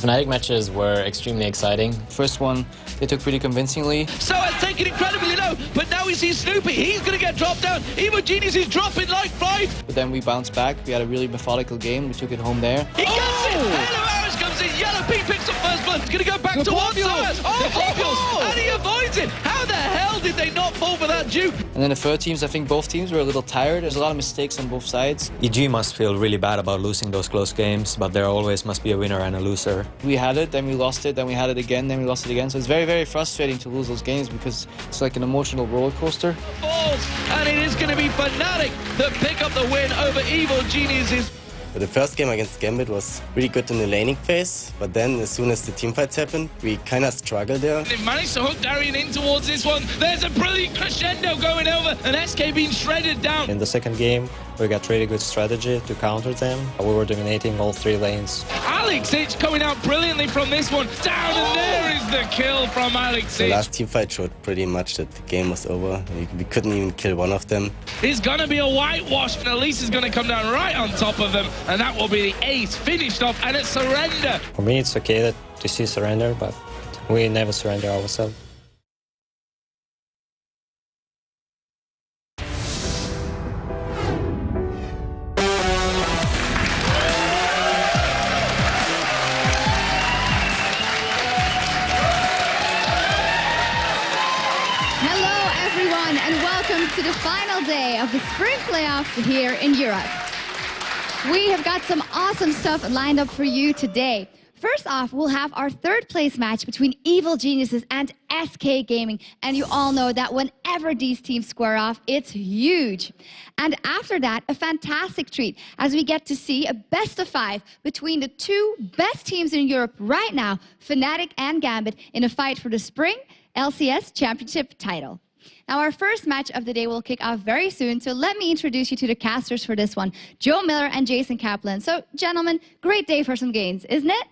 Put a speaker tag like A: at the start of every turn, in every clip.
A: The Fnatic matches were extremely exciting.
B: First one, they took pretty convincingly.
C: So it's taken incredibly low, but now we see Snoopy. He's going to get dropped down. Evil Genius is dropping like flies.
B: But then we bounced back. We had a really methodical game. We took it home there.
C: He gets it. Hello, Harris comes in. Yellow Pink picks up first blood. He's going to go back to one side. And he avoids it. How the hell did they not fall for that juke?
B: And then the third teams, I think both teams were a little tired. There's a lot of mistakes on both sides.
D: EG must feel really bad about losing those close games, but there always must be a winner and a loser.
B: We had it, then we lost it, then we had it again, then we lost it again. So it's very, very frustrating to lose those games because it's like an emotional roller coaster.
C: And it is going to be Fnatic that pick up the win over Evil Geniuses.
E: The first game against Gambit was really good in the laning phase, but then as soon as the teamfights happened, we kind of struggled there.
C: They've managed to hook Darian in towards this one. There's a brilliant crescendo going over, and SK being shredded down.
D: In the second game, we got really good strategy to counter them. We were dominating all three lanes.
C: Alex H coming out brilliantly from this one. Down, and there is the kill from Alex
E: The
C: H.
E: last teamfight showed pretty much that the game was over. We couldn't even kill one of them.
C: It's going to be a whitewash, and Elise is going to come down right on top of them, and that will be the ace finished off, and it's surrender.
D: For me, it's okay to see surrender, but we never surrender ourselves.
F: And welcome to the final day of the spring playoffs here in Europe. We have got some awesome stuff lined up for you today. First off, we'll have our third place match between Evil Geniuses and SK Gaming. And you all know that whenever these teams square off, it's huge. And after that, a fantastic treat as we get to see a best of 5 between the two best teams in Europe right now, Fnatic and Gambit, in a fight for the Spring LCS Championship title. Now, our first match of the day will kick off very soon, so let me introduce you to the casters for this one, Joe Miller and Jason Kaplan. So, gentlemen, great day for some games, isn't it?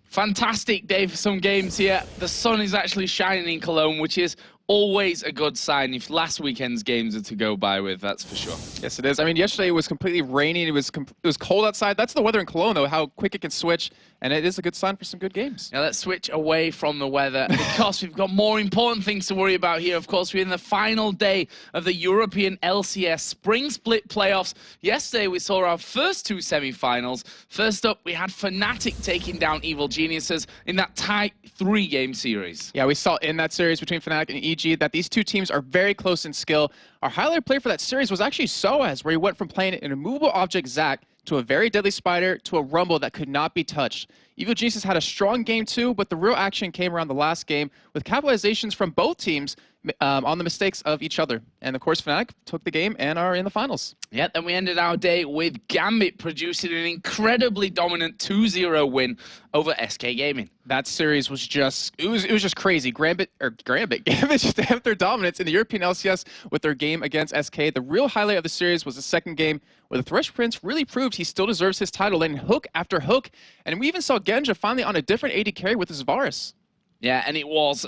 C: Fantastic day for some games here. The sun is actually shining in Cologne, which is always a good sign if last weekend's games are to go by with, that's for sure.
G: Yes, it is. I mean, yesterday it was completely raining. It was cold outside. That's the weather in Cologne, though, how quick it can switch. And it is a good sign for some good games.
C: Now, let's switch away from the weather because we've got more important things to worry about here. Of course, we're in the final day of the European LCS Spring Split Playoffs. Yesterday, we saw our first two semi-finals. First up, we had Fnatic taking down Evil Geniuses in that tight 3-game series.
G: Yeah, we saw in that series between Fnatic and EG that these two teams are very close in skill. Our highlight play for that series was actually Soaz, where he went from playing an immovable object Zac to a very deadly spider to a rumble that could not be touched. Evil Geniuses had a strong game too, but the real action came around the last game with capitalizations from both teams on the mistakes of each other. And of course, Fnatic took the game and are in the finals.
C: Yeah, then we ended our day with Gambit producing an incredibly dominant 2-0 win over SK Gaming.
G: That series was just, it was just crazy. Gambit just have their dominance in the European LCS with their game against SK. The real highlight of the series was the second game where the Thresh Prince really proved he still deserves his title, and hook after hook. And we even saw Genja finally on a different AD carry with his Varus.
C: Yeah, and it was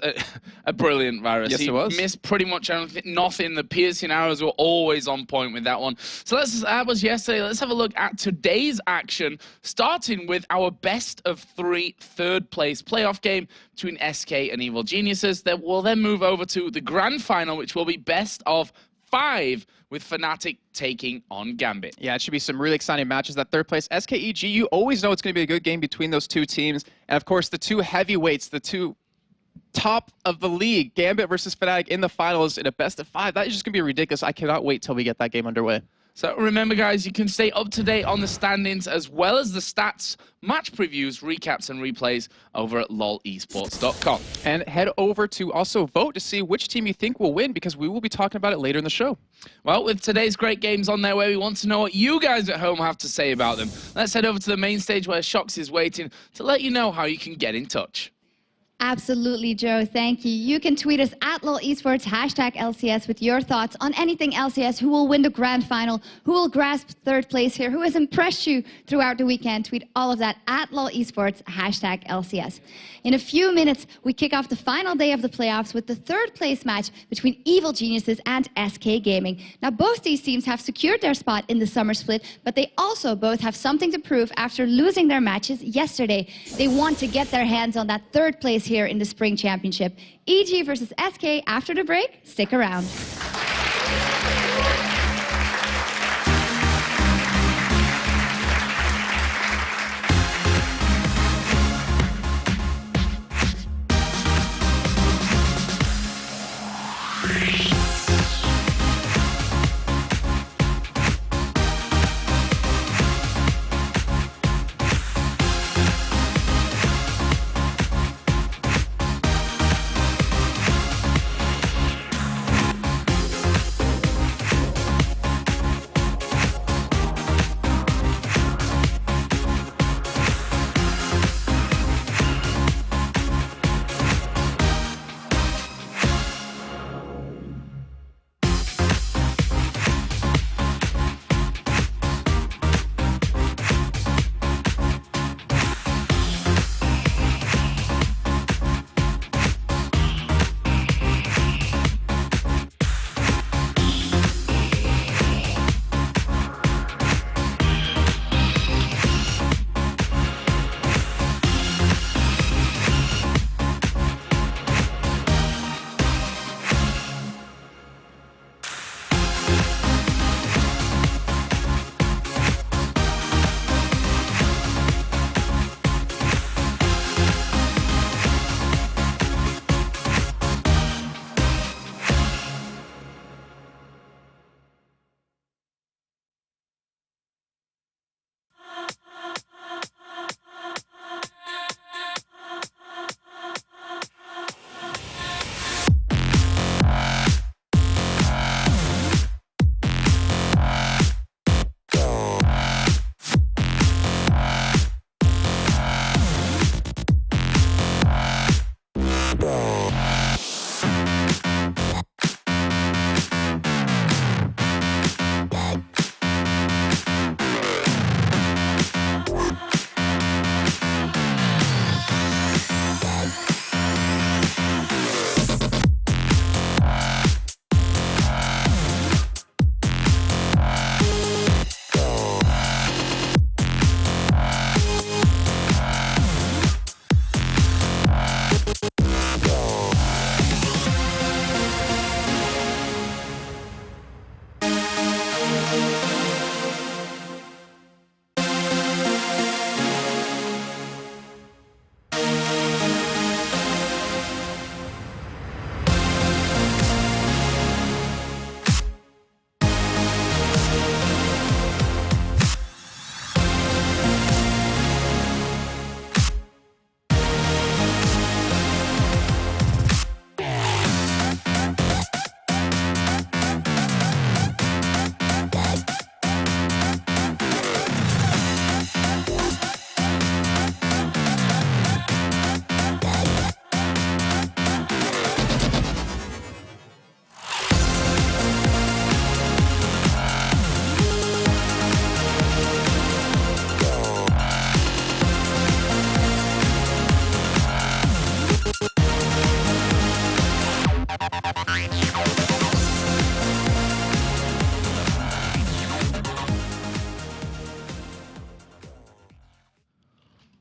C: a brilliant Varus.
G: Yes, it was.
C: He missed pretty much nothing. The piercing arrows were always on point with that one. So that was yesterday. Let's have a look at today's action, starting with our best of 3 third-place playoff game between SK and Evil Geniuses. We'll then move over to the grand final, which will be best of 5 with Fnatic taking on Gambit.
G: Yeah, it should be some really exciting matches. That third place, SKEG, you always know it's going to be a good game between those two teams. And of course, the two heavyweights, the two top of the league, Gambit versus Fnatic in the finals in a best of 5. That is just going to be ridiculous. I cannot wait till we get that game underway.
C: So remember, guys, you can stay up to date on the standings as well as the stats, match previews, recaps, and replays over at lolesports.com.
G: And head over to also vote to see which team you think will win, because we will be talking about it later in the show.
C: Well, with today's great games on their way, we want to know what you guys at home have to say about them. Let's head over to the main stage where Shox is waiting to let you know how you can get in touch.
F: Absolutely, Joe. Thank you. You can tweet us at LOL Esports, hashtag LCS, with your thoughts on anything LCS. Who will win the grand final? Who will grasp third place here? Who has impressed you throughout the weekend? Tweet all of that at LOL Esports, hashtag LCS. In a few minutes, we kick off the final day of the playoffs with the third place match between Evil Geniuses and SK Gaming. Now, both these teams have secured their spot in the summer split, but they also both have something to prove after losing their matches yesterday. They want to get their hands on that third place here in the Spring Championship. EG versus SK after the break. Stick around.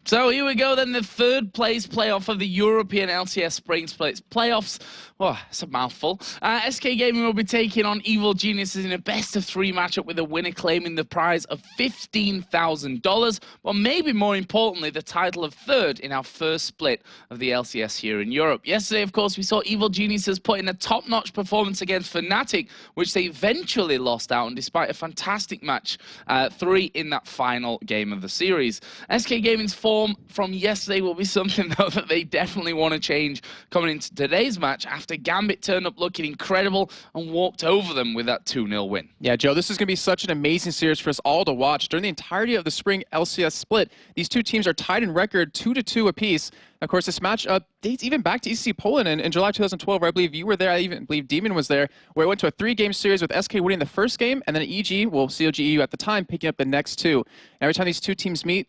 C: So here we go then, the third place playoff of the European LCS Spring Splits playoffs. Oh, it's a mouthful. SK Gaming will be taking on Evil Geniuses in a best-of-3 matchup with a winner claiming the prize of $15,000, but maybe more importantly, the title of third in our first split of the LCS here in Europe. Yesterday, of course, we saw Evil Geniuses put in a top-notch performance against Fnatic, which they eventually lost out on despite a fantastic match 3 in that final game of the series. SK Gaming's 4 form from yesterday will be something, though, that they definitely want to change coming into today's match after Gambit turned up looking incredible and walked over them with that 2-0 win.
G: Yeah, Joe, this is going to be such an amazing series for us all to watch. During the entirety of the spring LCS split, these two teams are tied in record 2-2 apiece. Of course, this matchup dates even back to ECC Poland in July 2012, where I believe you were there. I even believe Demon was there, where it went to a 3-game series with SK winning the first game, and then EG, well, COGEU at the time, picking up the next 2. And every time these two teams meet,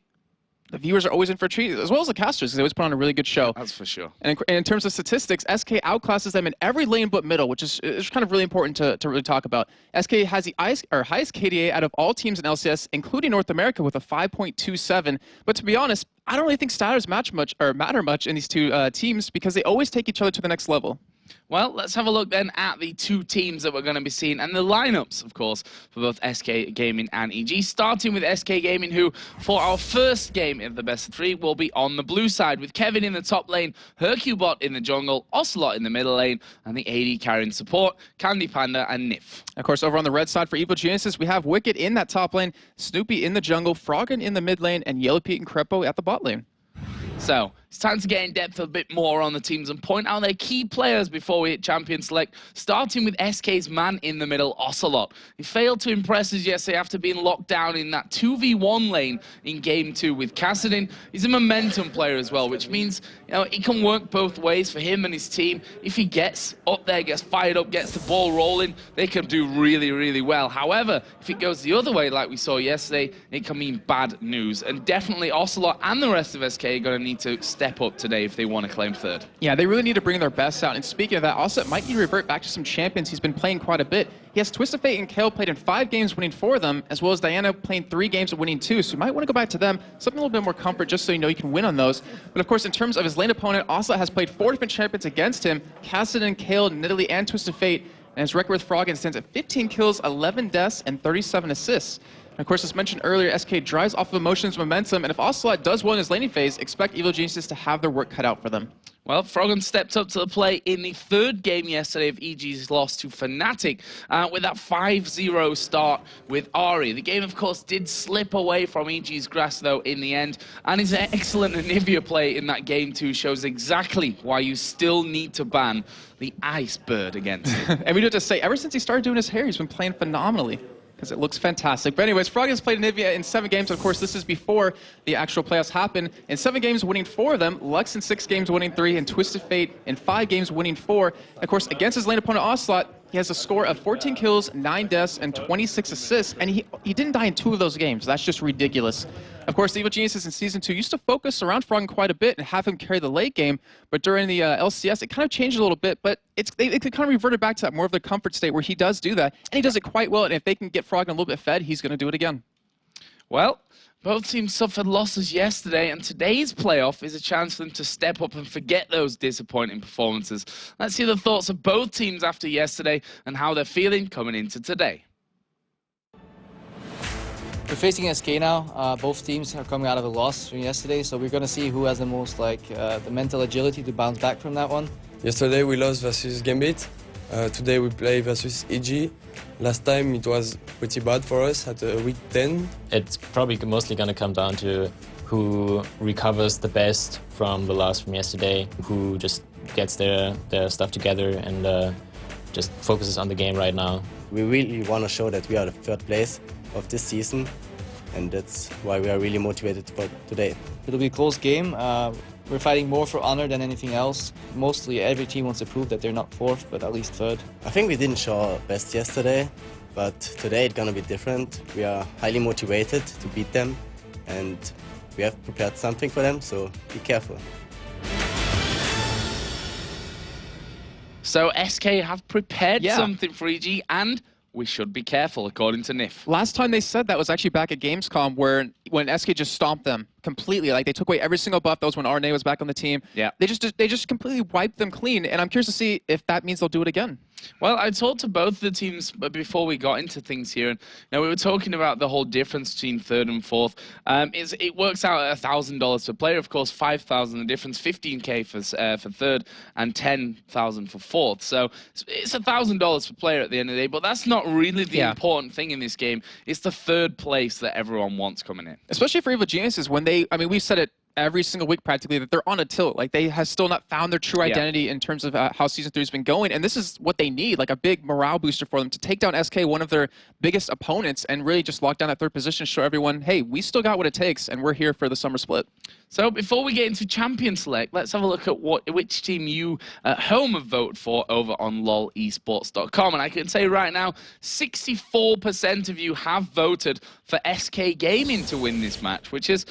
G: the viewers are always in for a treat, as well as the casters, because they always put on a really good show.
C: That's for sure.
G: And in terms of statistics, SK outclasses them in every lane but middle, which is kind of really important to really talk about. SK has the highest KDA out of all teams in LCS, including North America, with a 5.27. But to be honest, I don't really think status matter much in these two teams, because they always take each other to the next level.
C: Well, let's have a look then at the two teams that we're going to be seeing and the lineups, of course, for both SK Gaming and EG. Starting with SK Gaming, who, for our first game of the best of 3, will be on the blue side, with Kevin in the top lane, Hercubot in the jungle, Ocelot in the middle lane, and the AD carrying support, Candy Panda and Nif.
G: Of course, over on the red side for Evil Geniuses, we have Wicked in that top lane, Snoopy in the jungle, Froggen in the mid lane, and Yellow Pete and Crepo at the bot lane.
C: So, it's time to get in depth a bit more on the teams and point out their key players before we hit champion select, starting with SK's man in the middle, Ocelot. He failed to impress us yesterday after being locked down in that 2v1 lane in Game 2 with Kassadin. He's a momentum player as well, which means it can work both ways for him and his team. If he gets up there, gets fired up, gets the ball rolling, they can do really, really well. However, if it goes the other way, like we saw yesterday, it can mean bad news. And definitely Ocelot and the rest of SK are going to need to step up today if they want to claim third.
G: Yeah, they really need to bring their best out. And speaking of that, Ocelot might need to revert back to some champions he's been playing quite a bit. He has Twisted Fate and Kale played in 5 games, winning 4 of them, as well as Diana playing 3 games and winning 2. So you might want to go back to them, something a little bit more comfort, just so you know you can win on those. But of course, in terms of his lane opponent, Ocelot has played 4 different champions against him: Kassadin, Kale, Nidalee, and Twisted Fate. And his record with Froggen stands at 15 kills, 11 deaths, and 37 assists. And of course, as mentioned earlier, SK drives off of emotions, momentum, and if Ocelot does well in his laning phase, expect Evil Geniuses to have their work cut out for them.
C: Well, Froggen stepped up to the plate in the 3rd game yesterday of EG's loss to Fnatic with that 5-0 start with Ari. The game, of course, did slip away from EG's grasp, though, in the end. And his excellent Anivia play in that game, too, shows exactly why you still need to ban the Ice Bird against him.
G: And we do have to say, ever since he started doing his hair, he's been playing phenomenally, because it looks fantastic. But anyways, Froggen has played Anivia in 7 games. Of course, this is before the actual playoffs happen. In 7 games, winning 4 of them. Lux in 6 games, winning 3. And Twisted Fate in 5 games, winning 4. Of course, against his lane opponent, Ocelot, he has a score of 14 kills, 9 deaths, and 26 assists. And he didn't die in 2 of those games. That's just ridiculous. Of course, the Evil Geniuses in Season 2 used to focus around Froggen quite a bit and have him carry the late game. But during the LCS, it kind of changed a little bit. But it kind of reverted back to that more of the comfort state where he does do that. And he does it quite well. And if they can get Froggen a little bit fed, he's going to do it again.
C: Well, both teams suffered losses yesterday, and today's playoff is a chance for them to step up and forget those disappointing performances. Let's hear the thoughts of both teams after yesterday and how they're feeling coming into today.
B: We're facing SK now. Both teams are coming out of a loss from yesterday, so we're going to see who has the most the mental agility to bounce back from that one.
H: Yesterday we lost versus Gambit. Today we play versus EG. Last time it was pretty bad for us at week 10.
A: It's probably mostly going to come down to who recovers the best from the loss from yesterday, who just gets their stuff together and just focuses on the game right now.
E: We really want to show that we are the 3rd place of this season, and that's why we are really motivated for today.
B: It'll be a close game. We're fighting more for honor than anything else. Mostly every team wants to prove that they're not 4th, but at least 3rd.
E: I think we didn't show our best yesterday, but today it's gonna be different. We are highly motivated to beat them, and we have prepared something for them, so be careful.
C: So SK have prepared something for EG, and we should be careful, according to Nif.
G: Last time they said that was actually back at Gamescom, when SK just stomped them completely. Like, they took away every single buff. That was when RNA was back on the team.
C: Yeah.
G: They just completely wiped them clean, and I'm curious to see if that means they'll do it again.
C: Well, I talked to both the teams before we got into things here, and we were talking about the whole difference between 3rd and 4th. It works out at $1,000 per player, of course, $5,000 the difference, $15K for 3rd, and $10,000 for 4th. So it's $1,000 per player at the end of the day, but that's not really the important thing in this game. It's the 3rd place that everyone wants coming in.
G: Especially for Evil Geniuses, when we've said it every single week practically that they're on a tilt. Like, they have still not found their true identity in terms of how Season 3 has been going. And this is what they need, like a big morale booster for them to take down SK, one of their biggest opponents, and really just lock down that third position, show everyone, hey, we still got what it takes, and we're here for the summer split.
C: So before we get into Champion Select, let's have a look at which team you at home have voted for over on lolesports.com. And I can say right now, 64% of you have voted for SK Gaming to win this match, which is,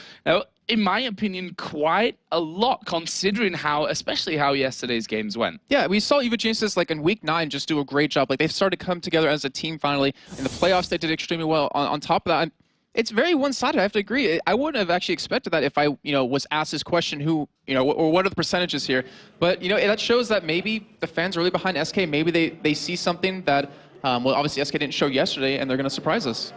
C: in my opinion, quite a lot considering especially how yesterday's games went.
G: Yeah, we saw eVoGenius like in week 9 just do a great job. Like, they've started to come together as a team finally. In the playoffs, they did extremely well. On top of that, it's very one-sided. I have to agree. I wouldn't have actually expected that if I, was asked this question, who, or what are the percentages here? But, that shows that maybe the fans are really behind SK. Maybe they see something that, well, obviously SK didn't show yesterday, and they're going to surprise us.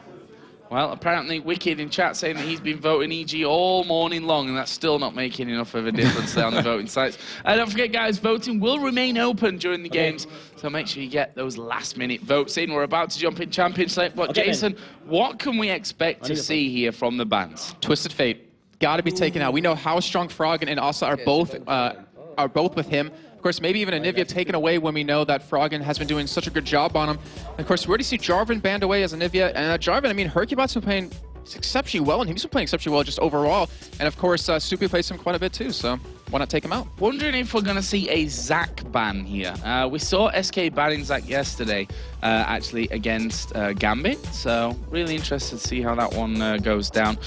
C: Well, apparently Wicked in chat saying that he's been voting EG all morning long, and that's still not making enough of a difference there on the voting sites. And don't forget, guys, voting will remain open during the games, so make sure you get those last-minute votes in. We're about to jump in Champion Select. But Jason, what can we expect to see here from the bands?
G: Twisted Fate. Got to be taken out. We know how strong Frog and Asa are both with him. Of course, maybe even Anivia taken away when we know that Froggen has been doing such a good job on him. And of course, we already see Jarvan banned away as Anivia. And Jarvan, I mean, Hercubot's been playing exceptionally well, and he's been playing exceptionally well just overall. And of course, Soupy plays him quite a bit too, so why not take him out?
C: Wondering if we're going to see a Zac ban here. We saw SK banning Zac yesterday, actually, against Gambit. So really interested to see how that one goes down.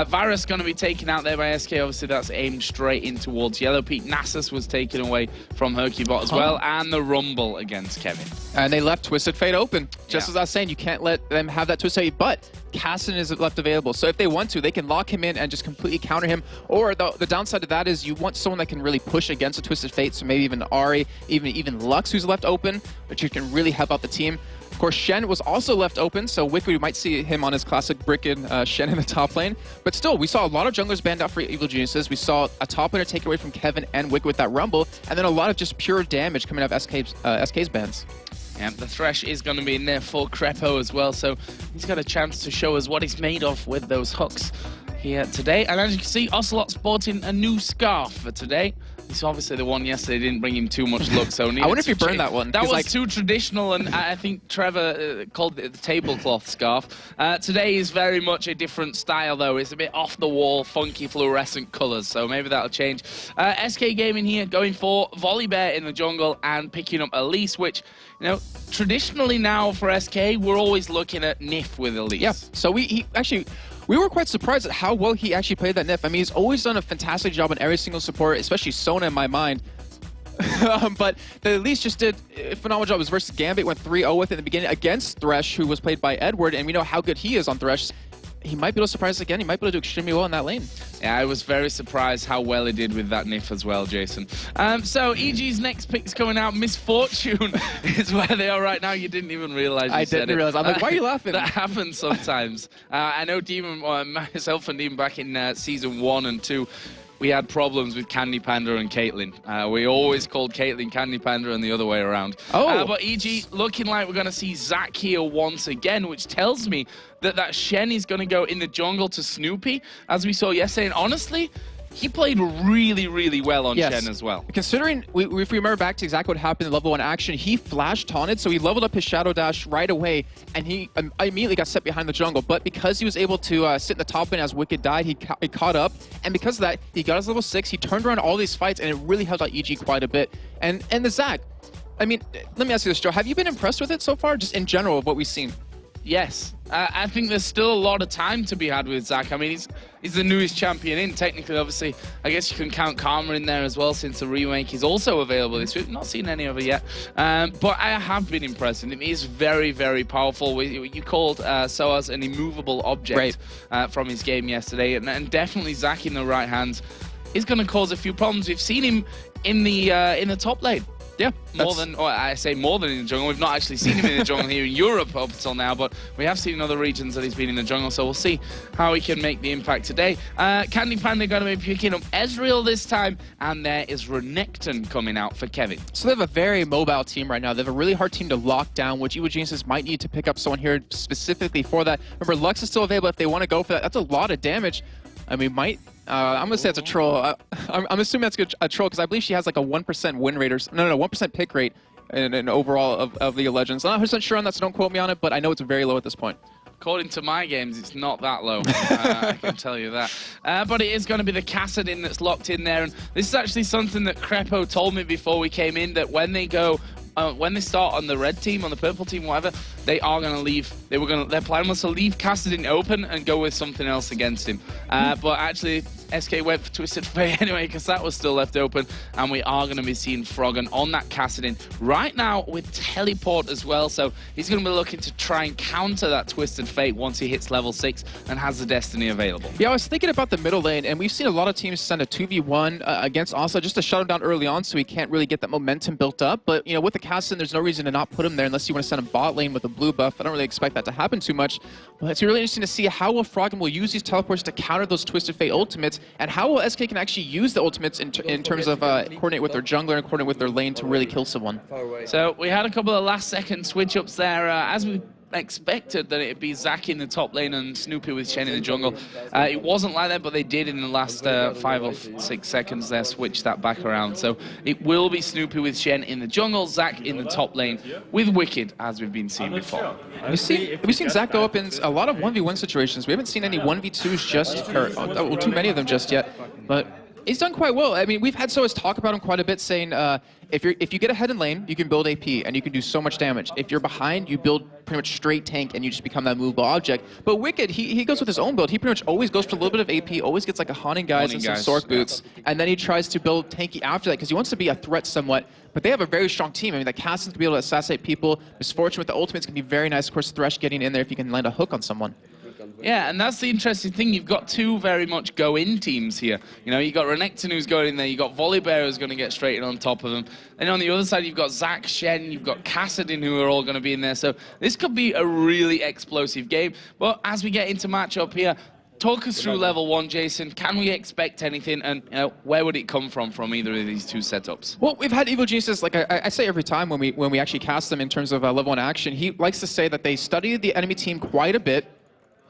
C: Varus going to be taken out there by SK. Obviously, that's aimed straight in towards Yellow Peak. Nasus was taken away from Hercubot as well. And the Rumble against Kevin.
G: And they left Twisted Fate open. Just as I was saying, you can't let them have that Twisted Fate, but Casson is left available. So if they want to, they can lock him in and just completely counter him. Or the downside of that is you want someone that can really push against a Twisted Fate, so maybe even Ari, even Lux, who's left open, but you can really help out the team. Of course, Shen was also left open, so Wicked might see him on his classic Bricken Shen in the top lane. But still, we saw a lot of junglers banned out for eVoGenius. We saw a top laner taken away from Kevin and Wicked with that Rumble, and then a lot of just pure damage coming out of SK's bans.
C: Yeah, the Thresh is going to be in there for Crepo as well, so he's got a chance to show us what he's made of with those hooks here today. And as you can see, Ocelot sporting a new scarf for today. It's obviously the one yesterday didn't bring him too much luck, so
G: I wonder if he burned that one.
C: That was like too traditional, and I think Trevor called it the tablecloth scarf. Today is very much a different style, though. It's a bit off-the-wall, funky, fluorescent colours, so maybe that'll change. SK Gaming here going for Volibear in the jungle and picking up Elise, which, traditionally now for SK, we're always looking at Nif with Elise.
G: Yeah, so we were quite surprised at how well he actually played that Nif. I mean, he's always done a fantastic job on every single support, especially Sona in my mind. But the Elise just did a phenomenal job. It was versus Gambit, went 3-0 with it in the beginning against Thresh, who was played by Edward, and we know how good he is on Thresh. He might be able to surprise us again. He might be able to do extremely well in that lane.
C: Yeah, I was very surprised how well he did with that Nif as well, Jason. So EG's next pick's coming out. Misfortune is where they are right now. You didn't even realize you said it.
G: I didn't realize. I'm like, why are you laughing?
C: That happens sometimes. I know Demon, myself and Demon back in Season 1 and 2, we had problems with Candy Panda and Caitlyn. We always called Caitlyn Candy Panda and the other way around. But EG looking like we're going to see Zac here once again, which tells me that Shen is going to go in the jungle to Snoopy, as we saw yesterday. And honestly, he played really, really well on Shen as well.
G: Considering, if we remember back to exactly what happened in level 1 action, he flash taunted, so he leveled up his Shadow Dash right away, and he immediately got set behind the jungle. But because he was able to sit in the top lane as Wicked died, he caught up, and because of that, he got his level 6, he turned around all these fights, and it really helped out EG quite a bit. And the Zac, I mean, let me ask you this, Joe, have you been impressed with it so far, just in general of what we've seen?
C: Yes, I think there's still a lot of time to be had with Zac. I mean, he's the newest champion in. Technically, obviously, I guess you can count Karma in there as well, since the remake is also available this week. Not seen any of it yet, but I have been impressed. And he is very, very powerful. You called Soaz an immovable object from his game yesterday, and definitely Zac in the right hands is going to cause a few problems. We've seen him in the top lane. Yeah, I say more than in the jungle. We've not actually seen him in the jungle here in Europe up until now, but we have seen in other regions that he's been in the jungle, so we'll see how he can make the impact today. Candy Panda going to be picking up Ezreal this time, and there is Renekton coming out for Kevin.
G: So they have a very mobile team right now. They have a really hard team to lock down, which eVoGenius might need to pick up someone here specifically for that. Remember, Lux is still available if they want to go for that. That's a lot of damage. and we might. I'm gonna say it's a troll. I'm assuming that's a troll because I believe she has like a 1% win rate or no 1% pick rate in overall of League of Legends. I'm not 100% sure on that, so don't quote me on it. But I know it's very low at this point.
C: According to my games, it's not that low. I can tell you that. But it is going to be the Kassadin that's locked in there. And this is actually something that Crepo told me before we came in, that when they go, when they start on the red team, on the purple team, whatever, they are going to leave. Their plan was to leave Kassadin open and go with something else against him. But actually, SK went for Twisted Fate anyway, because that was still left open, and we are going to be seeing Froggen on that Kassadin right now with teleport as well, so he's going to be looking to try and counter that Twisted Fate once he hits level 6 and has the Destiny available.
G: Yeah, I was thinking about the middle lane, and we've seen a lot of teams send a 2v1 against Asa just to shut him down early on so he can't really get that momentum built up, but you know, with the Kassadin, there's no reason to not put him there unless you want to send him bot lane with a blue buff. I don't really expect that to happen too much, but it's really interesting to see how will Froggen will use these teleports to counter those Twisted Fate ultimates, and how will SK can actually use the ultimates in terms of coordinate with their jungler and coordinate with their lane to really kill someone.
C: So we had a couple of last-second switch-ups there. As we expected that it'd be Zac in the top lane and Snoopy with Shen in the jungle. It wasn't like that, but they did in the last 5 or 6 seconds there switch that back around. So it will be Snoopy with Shen in the jungle, Zac in the top lane with Wicked, as we've been seeing before.
G: We've seen Zac go up in a lot of 1v1 situations. We haven't seen any 1v2s just, or well, too many of them just yet, but he's done quite well. I mean, we've had Soas talk about him quite a bit, saying if you get ahead in lane, you can build AP and you can do so much damage. If you're behind, you build pretty much straight tank and you just become that movable object. But Wicked, he goes with his own build. He pretty much always goes for a little bit of AP, always gets like a Haunting Guys and some Sork boots, and then he tries to build tanky after that because he wants to be a threat somewhat. But they have a very strong team. I mean, the Kassadin can be able to assassinate people. Misfortune with the ultimates can be very nice. Of course, Thresh getting in there if you can land a hook on someone.
C: Yeah, and that's the interesting thing. You've got two very much go-in teams here. You know, you've got Renekton who's going in there. You've got Volibear who's going to get straight in on top of them. And on the other side, you've got Zac, Shen, you've got Kassadin who are all going to be in there. So this could be a really explosive game. But as we get into matchup here, talk us through level 1, Jason. Can we expect anything, and you know, where would it come from either of these two setups?
G: Well, we've had Evil Geniuses, like I say every time when we actually cast them in terms of level 1 action, he likes to say that they studied the enemy team quite a bit,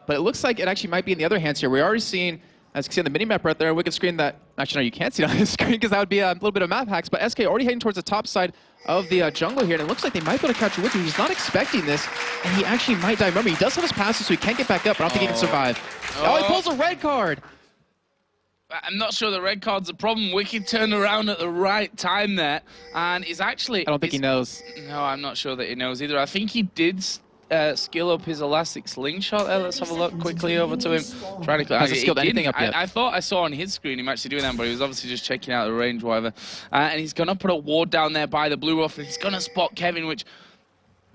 G: but it looks like it actually might be in the other hands here. We're already seeing, as you can see on the mini-map right there, Wicked screen that, actually no, you can't see it on the screen because that would be a little bit of map hacks, but SK already heading towards the top side of the jungle here, and it looks like they might be able to catch Wicked. He's not expecting this, and he actually might die. Remember, he does have his passes, so he can't get back up, but I don't think he can survive. Oh, he pulls a red card!
C: I'm not sure the red card's a problem. Wicked turned around at the right time there, and is actually...
G: I don't think he knows.
C: No, I'm not sure that he knows either. I think he did skill up his elastic slingshot there. Let's have a look quickly over to him. Trying to
G: hasn't skilled anything up yet.
C: I thought I saw on his screen him actually doing that, but he was obviously just checking out the range, whatever. And he's going to put a ward down there by the blue buff. He's going to spot Kevin, which...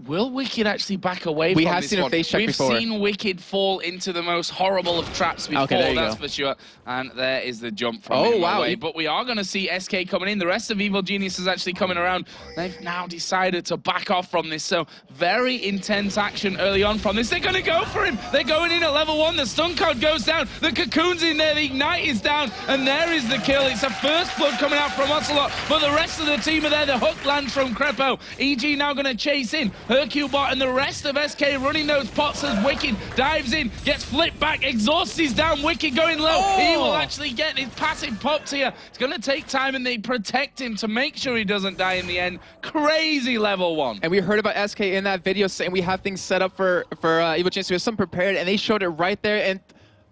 C: Will Wicked actually back away from this one?
G: We have seen a face check before.
C: We've seen Wicked fall into the most horrible of traps before, that's for sure. And there is the jump from him away. But we are going to see SK coming in. The rest of Evil Genius is actually coming around. They've now decided to back off from this. So very intense action early on from this. They're going to go for him. They're going in at level 1. The stun card goes down. The Cocoon's in there. The Ignite is down. And there is the kill. It's a first blood coming out from Ocelot. But the rest of the team are there. The hook lands from Crepo. EG now going to chase in. Herculebot and the rest of SK running those pots as Wicked dives in, gets flipped back, exhaust is down, Wicked going low. He will actually get his passive popped here. It's going to take time, and they protect him to make sure he doesn't die in the end. Crazy level 1.
G: And we heard about SK in that video saying we have things set up for Evil Genius. We have some prepared, and they showed it right there. And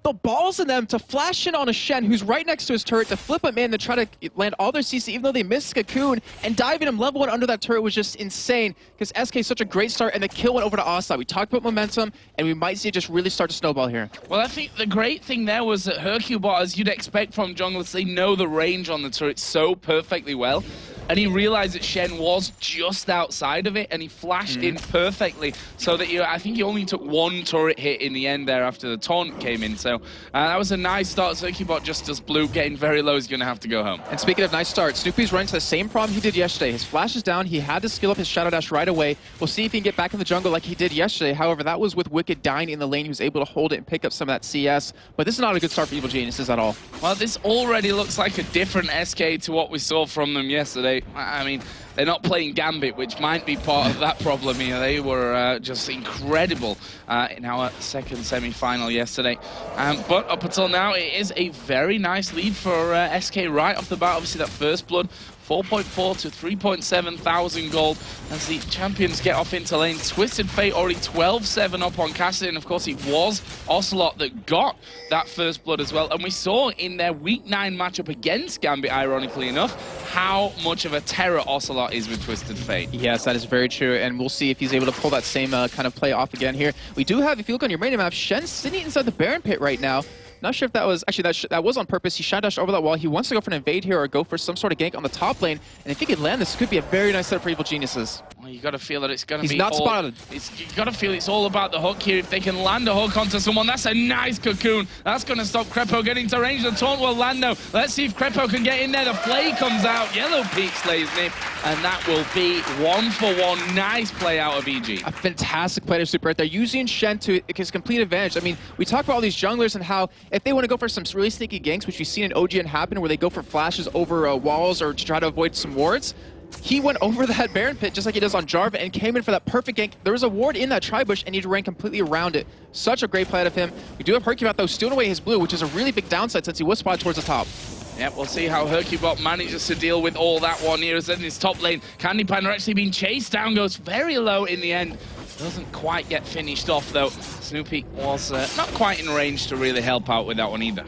G: the balls in them to flash in on a Shen who's right next to his turret, to flip him in, to try to land all their CC, even though they missed Cocoon, and diving him level 1 under that turret was just insane, because SK is such a great start, and the kill went over to Asa. We talked about momentum, and we might see it just really start to snowball here.
C: Well, I think the great thing there was that Herculebot, as you'd expect from junglers, they know the range on the turret so perfectly well. And he realized that Shen was just outside of it, and he flashed in perfectly, so that I think he only took 1 turret hit in the end there after the taunt came in. So that was a nice start. Herculebot just does blue, getting very low. He's going to have to go home.
G: And speaking of nice start, Snoopy's running to the same problem he did yesterday. His flash is down. He had to skill up his Shadow Dash right away. We'll see if he can get back in the jungle like he did yesterday. However, that was with Wicked dying in the lane. He was able to hold it and pick up some of that CS. But this is not a good start for Evil Geniuses at all.
C: Well, this already looks like a different SK to what we saw from them yesterday. yesterday. I mean, they're not playing Gambit, which might be part of that problem here. They were just incredible in our second semi-final yesterday. But up until now, it is a very nice lead for SK right off the bat. Obviously, that first blood, 4.4 to 3.7 thousand gold as the champions get off into lane. Twisted Fate already 12-7 up on Cassidy, and of course it was Ocelot that got that first blood as well. And we saw in their Week 9 matchup against Gambit, ironically enough, how much of a terror Ocelot is with Twisted Fate.
G: Yes, that is very true, and we'll see if he's able to pull that same kind of play off again here. We do have, if you look on your main map, Shen sitting inside the Baron pit right now. Not sure if that was, actually that was on purpose. He shine dashed over that wall. He wants to go for an invade here or go for some sort of gank on the top lane. And if he could land this, could be a very nice setup for Evil Geniuses.
C: Well, you got to feel that it's going to be
G: He's not spotted.
C: You got to feel it's all about the hook here. If they can land a hook onto someone, that's a nice cocoon. That's going to stop Crepo getting to range. The taunt will land now. Let's see if Crepo can get in there. The flay comes out. Yellow Peak slays Nip. And that will be 1-for-1. Nice play out of EG.
G: A fantastic play to Super right there, using Shen to his complete advantage. I mean, we talk about all these junglers and how if they want to go for some really sneaky ganks, which we've seen in OGN happen, where they go for flashes over walls or to try to avoid some wards, he went over that Baron pit just like he does on Jarvan and came in for that perfect gank. There was a ward in that tri-bush and he ran completely around it. Such a great play out of him. We do have Hercubot though stealing away his blue, which is a really big downside since he was spotted towards the top.
C: Yep, we'll see how Hercubot manages to deal with all that one here. As in his top lane, Candy Panda actually being chased down, goes very low in the end. Doesn't quite get finished off though. Snoopy was not quite in range to really help out with that one either.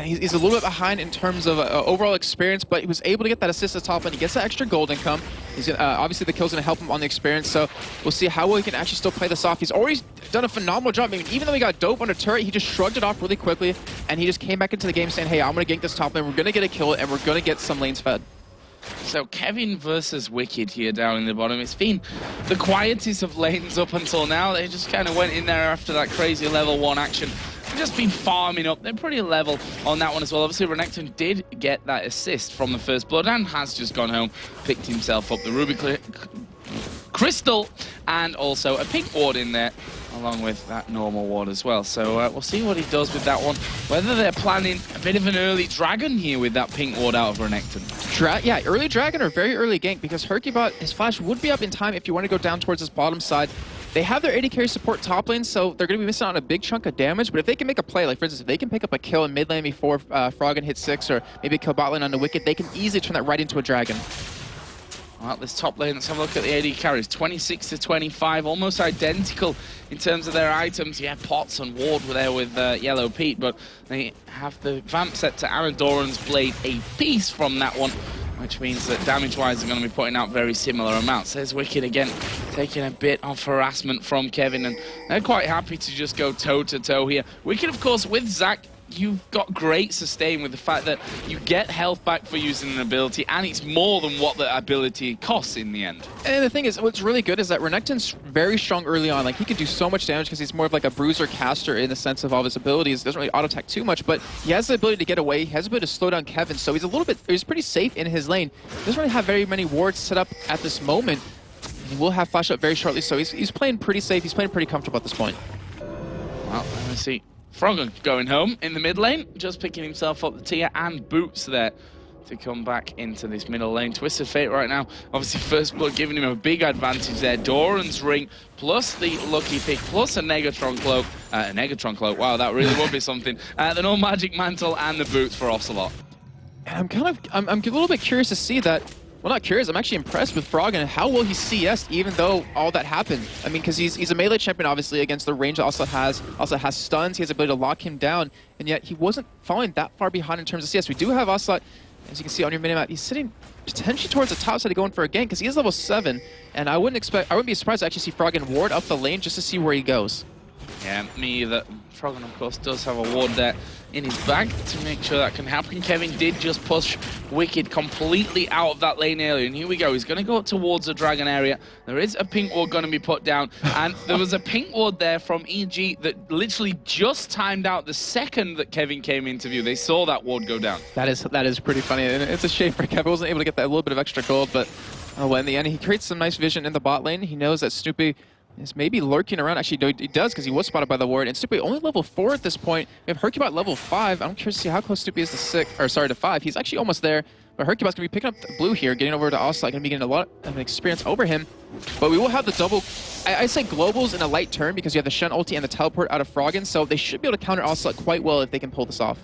G: He's a little bit behind in terms of overall experience, but he was able to get that assist at top lane. He gets that extra gold income. He's obviously the kill's going to help him on the experience, so we'll see how well he can actually still play this off. He's already done a phenomenal job. I mean, even though he got dope on a turret, he just shrugged it off really quickly, and he just came back into the game saying, hey, I'm going to gank this top lane, we're going to get a kill, and we're going to get some lanes fed.
C: So Kevin versus Wicked here down in the bottom. It's been the quietest of lanes up until now. They just kind of went in there after that crazy level 1 action. They've just been farming up. They're pretty level on that one as well. Obviously, Renekton did get that assist from the first blood and has just gone home, picked himself up the Ruby Crystal, and also a pink ward in there, along with that normal ward as well. So we'll see what he does with that one. Whether they're planning a bit of an early dragon here with that pink ward out of Renekton.
G: Yeah, early dragon or very early gank, because Hercubot, his flash would be up in time if you want to go down towards his bottom side. They have their AD carry support top lane, so they're going to be missing out on a big chunk of damage, but if they can make a play, like for instance, if they can pick up a kill in mid lane before Froggen hits 6, or maybe kill bot lane on the Wicked, they can easily turn that right into a dragon.
C: Well, this top lane, let's have a look at the AD carries. 26 to 25, almost identical in terms of their items. Yeah, Potts and Ward were there with Yellow Pete, but they have the vamp set to Anadoran's Blade a piece from that one, which means that damage-wise they're going to be putting out very similar amounts. There's Wicked again, taking a bit of harassment from Kevin, and they're quite happy to just go toe-to-toe here. Wicked, of course, with Zac, you've got great sustain with the fact that you get health back for using an ability, and it's more than what the ability costs in the end.
G: And the thing is, what's really good is that Renekton's very strong early on. Like, he can do so much damage because he's more of like a bruiser caster in the sense of all of his abilities. Doesn't really auto-attack too much, but he has the ability to get away. He has the ability to slow down Kevin, so he's pretty safe in his lane. He doesn't really have very many wards set up at this moment. He will have flash up very shortly, so he's playing pretty safe. He's playing pretty comfortable at this point.
C: Well, let me see. Froggen going home in the mid lane, just picking himself up the tier and boots there to come back into this middle lane. Twisted Fate right now, obviously first blood giving him a big advantage there. Doran's ring, plus the lucky pick, plus a Negatron cloak. Wow, that really would be something. The no magic mantle and the boots for Ocelot.
G: And I'm a little bit curious to see that. Well, not curious, I'm actually impressed with Froggen and how well he CS'd even though all that happened. I mean, because he's a melee champion, obviously, against the range that also has stuns, he has the ability to lock him down, and yet he wasn't falling that far behind in terms of CS. We do have Ocelot, as you can see on your minimap, he's sitting potentially towards the top side of going for a gank, because he is level 7, and I wouldn't be surprised to actually see Froggen ward up the lane just to see where he goes.
C: Yeah, me either. Froggen, of course, does have a ward there in his bag to make sure that can happen. Kevin did just push Wicked completely out of that lane earlier, and here we go. He's going to go towards the dragon area. There is a pink ward going to be put down, and there was a pink ward there from EG that literally just timed out the second that Kevin came into view. They saw that ward go down.
G: That is pretty funny, and it's a shame for Kevin. Wasn't able to get that little bit of extra gold, but well, in the end, he creates some nice vision in the bot lane. He knows that Snoopy is maybe lurking around. Actually, he does, because he was spotted by the ward. And Snoopy only level 4 at this point. We have Hercubot level 5. I'm curious to see how close Snoopy is to 5. He's actually almost there. But Hercubot's going to be picking up blue here, getting over to Ocelot, going to be getting a lot of experience over him. But we will have the double, I say globals in a light turn because you have the Shen ulti and the teleport out of Froggen, so they should be able to counter Ocelot quite well if they can pull this off.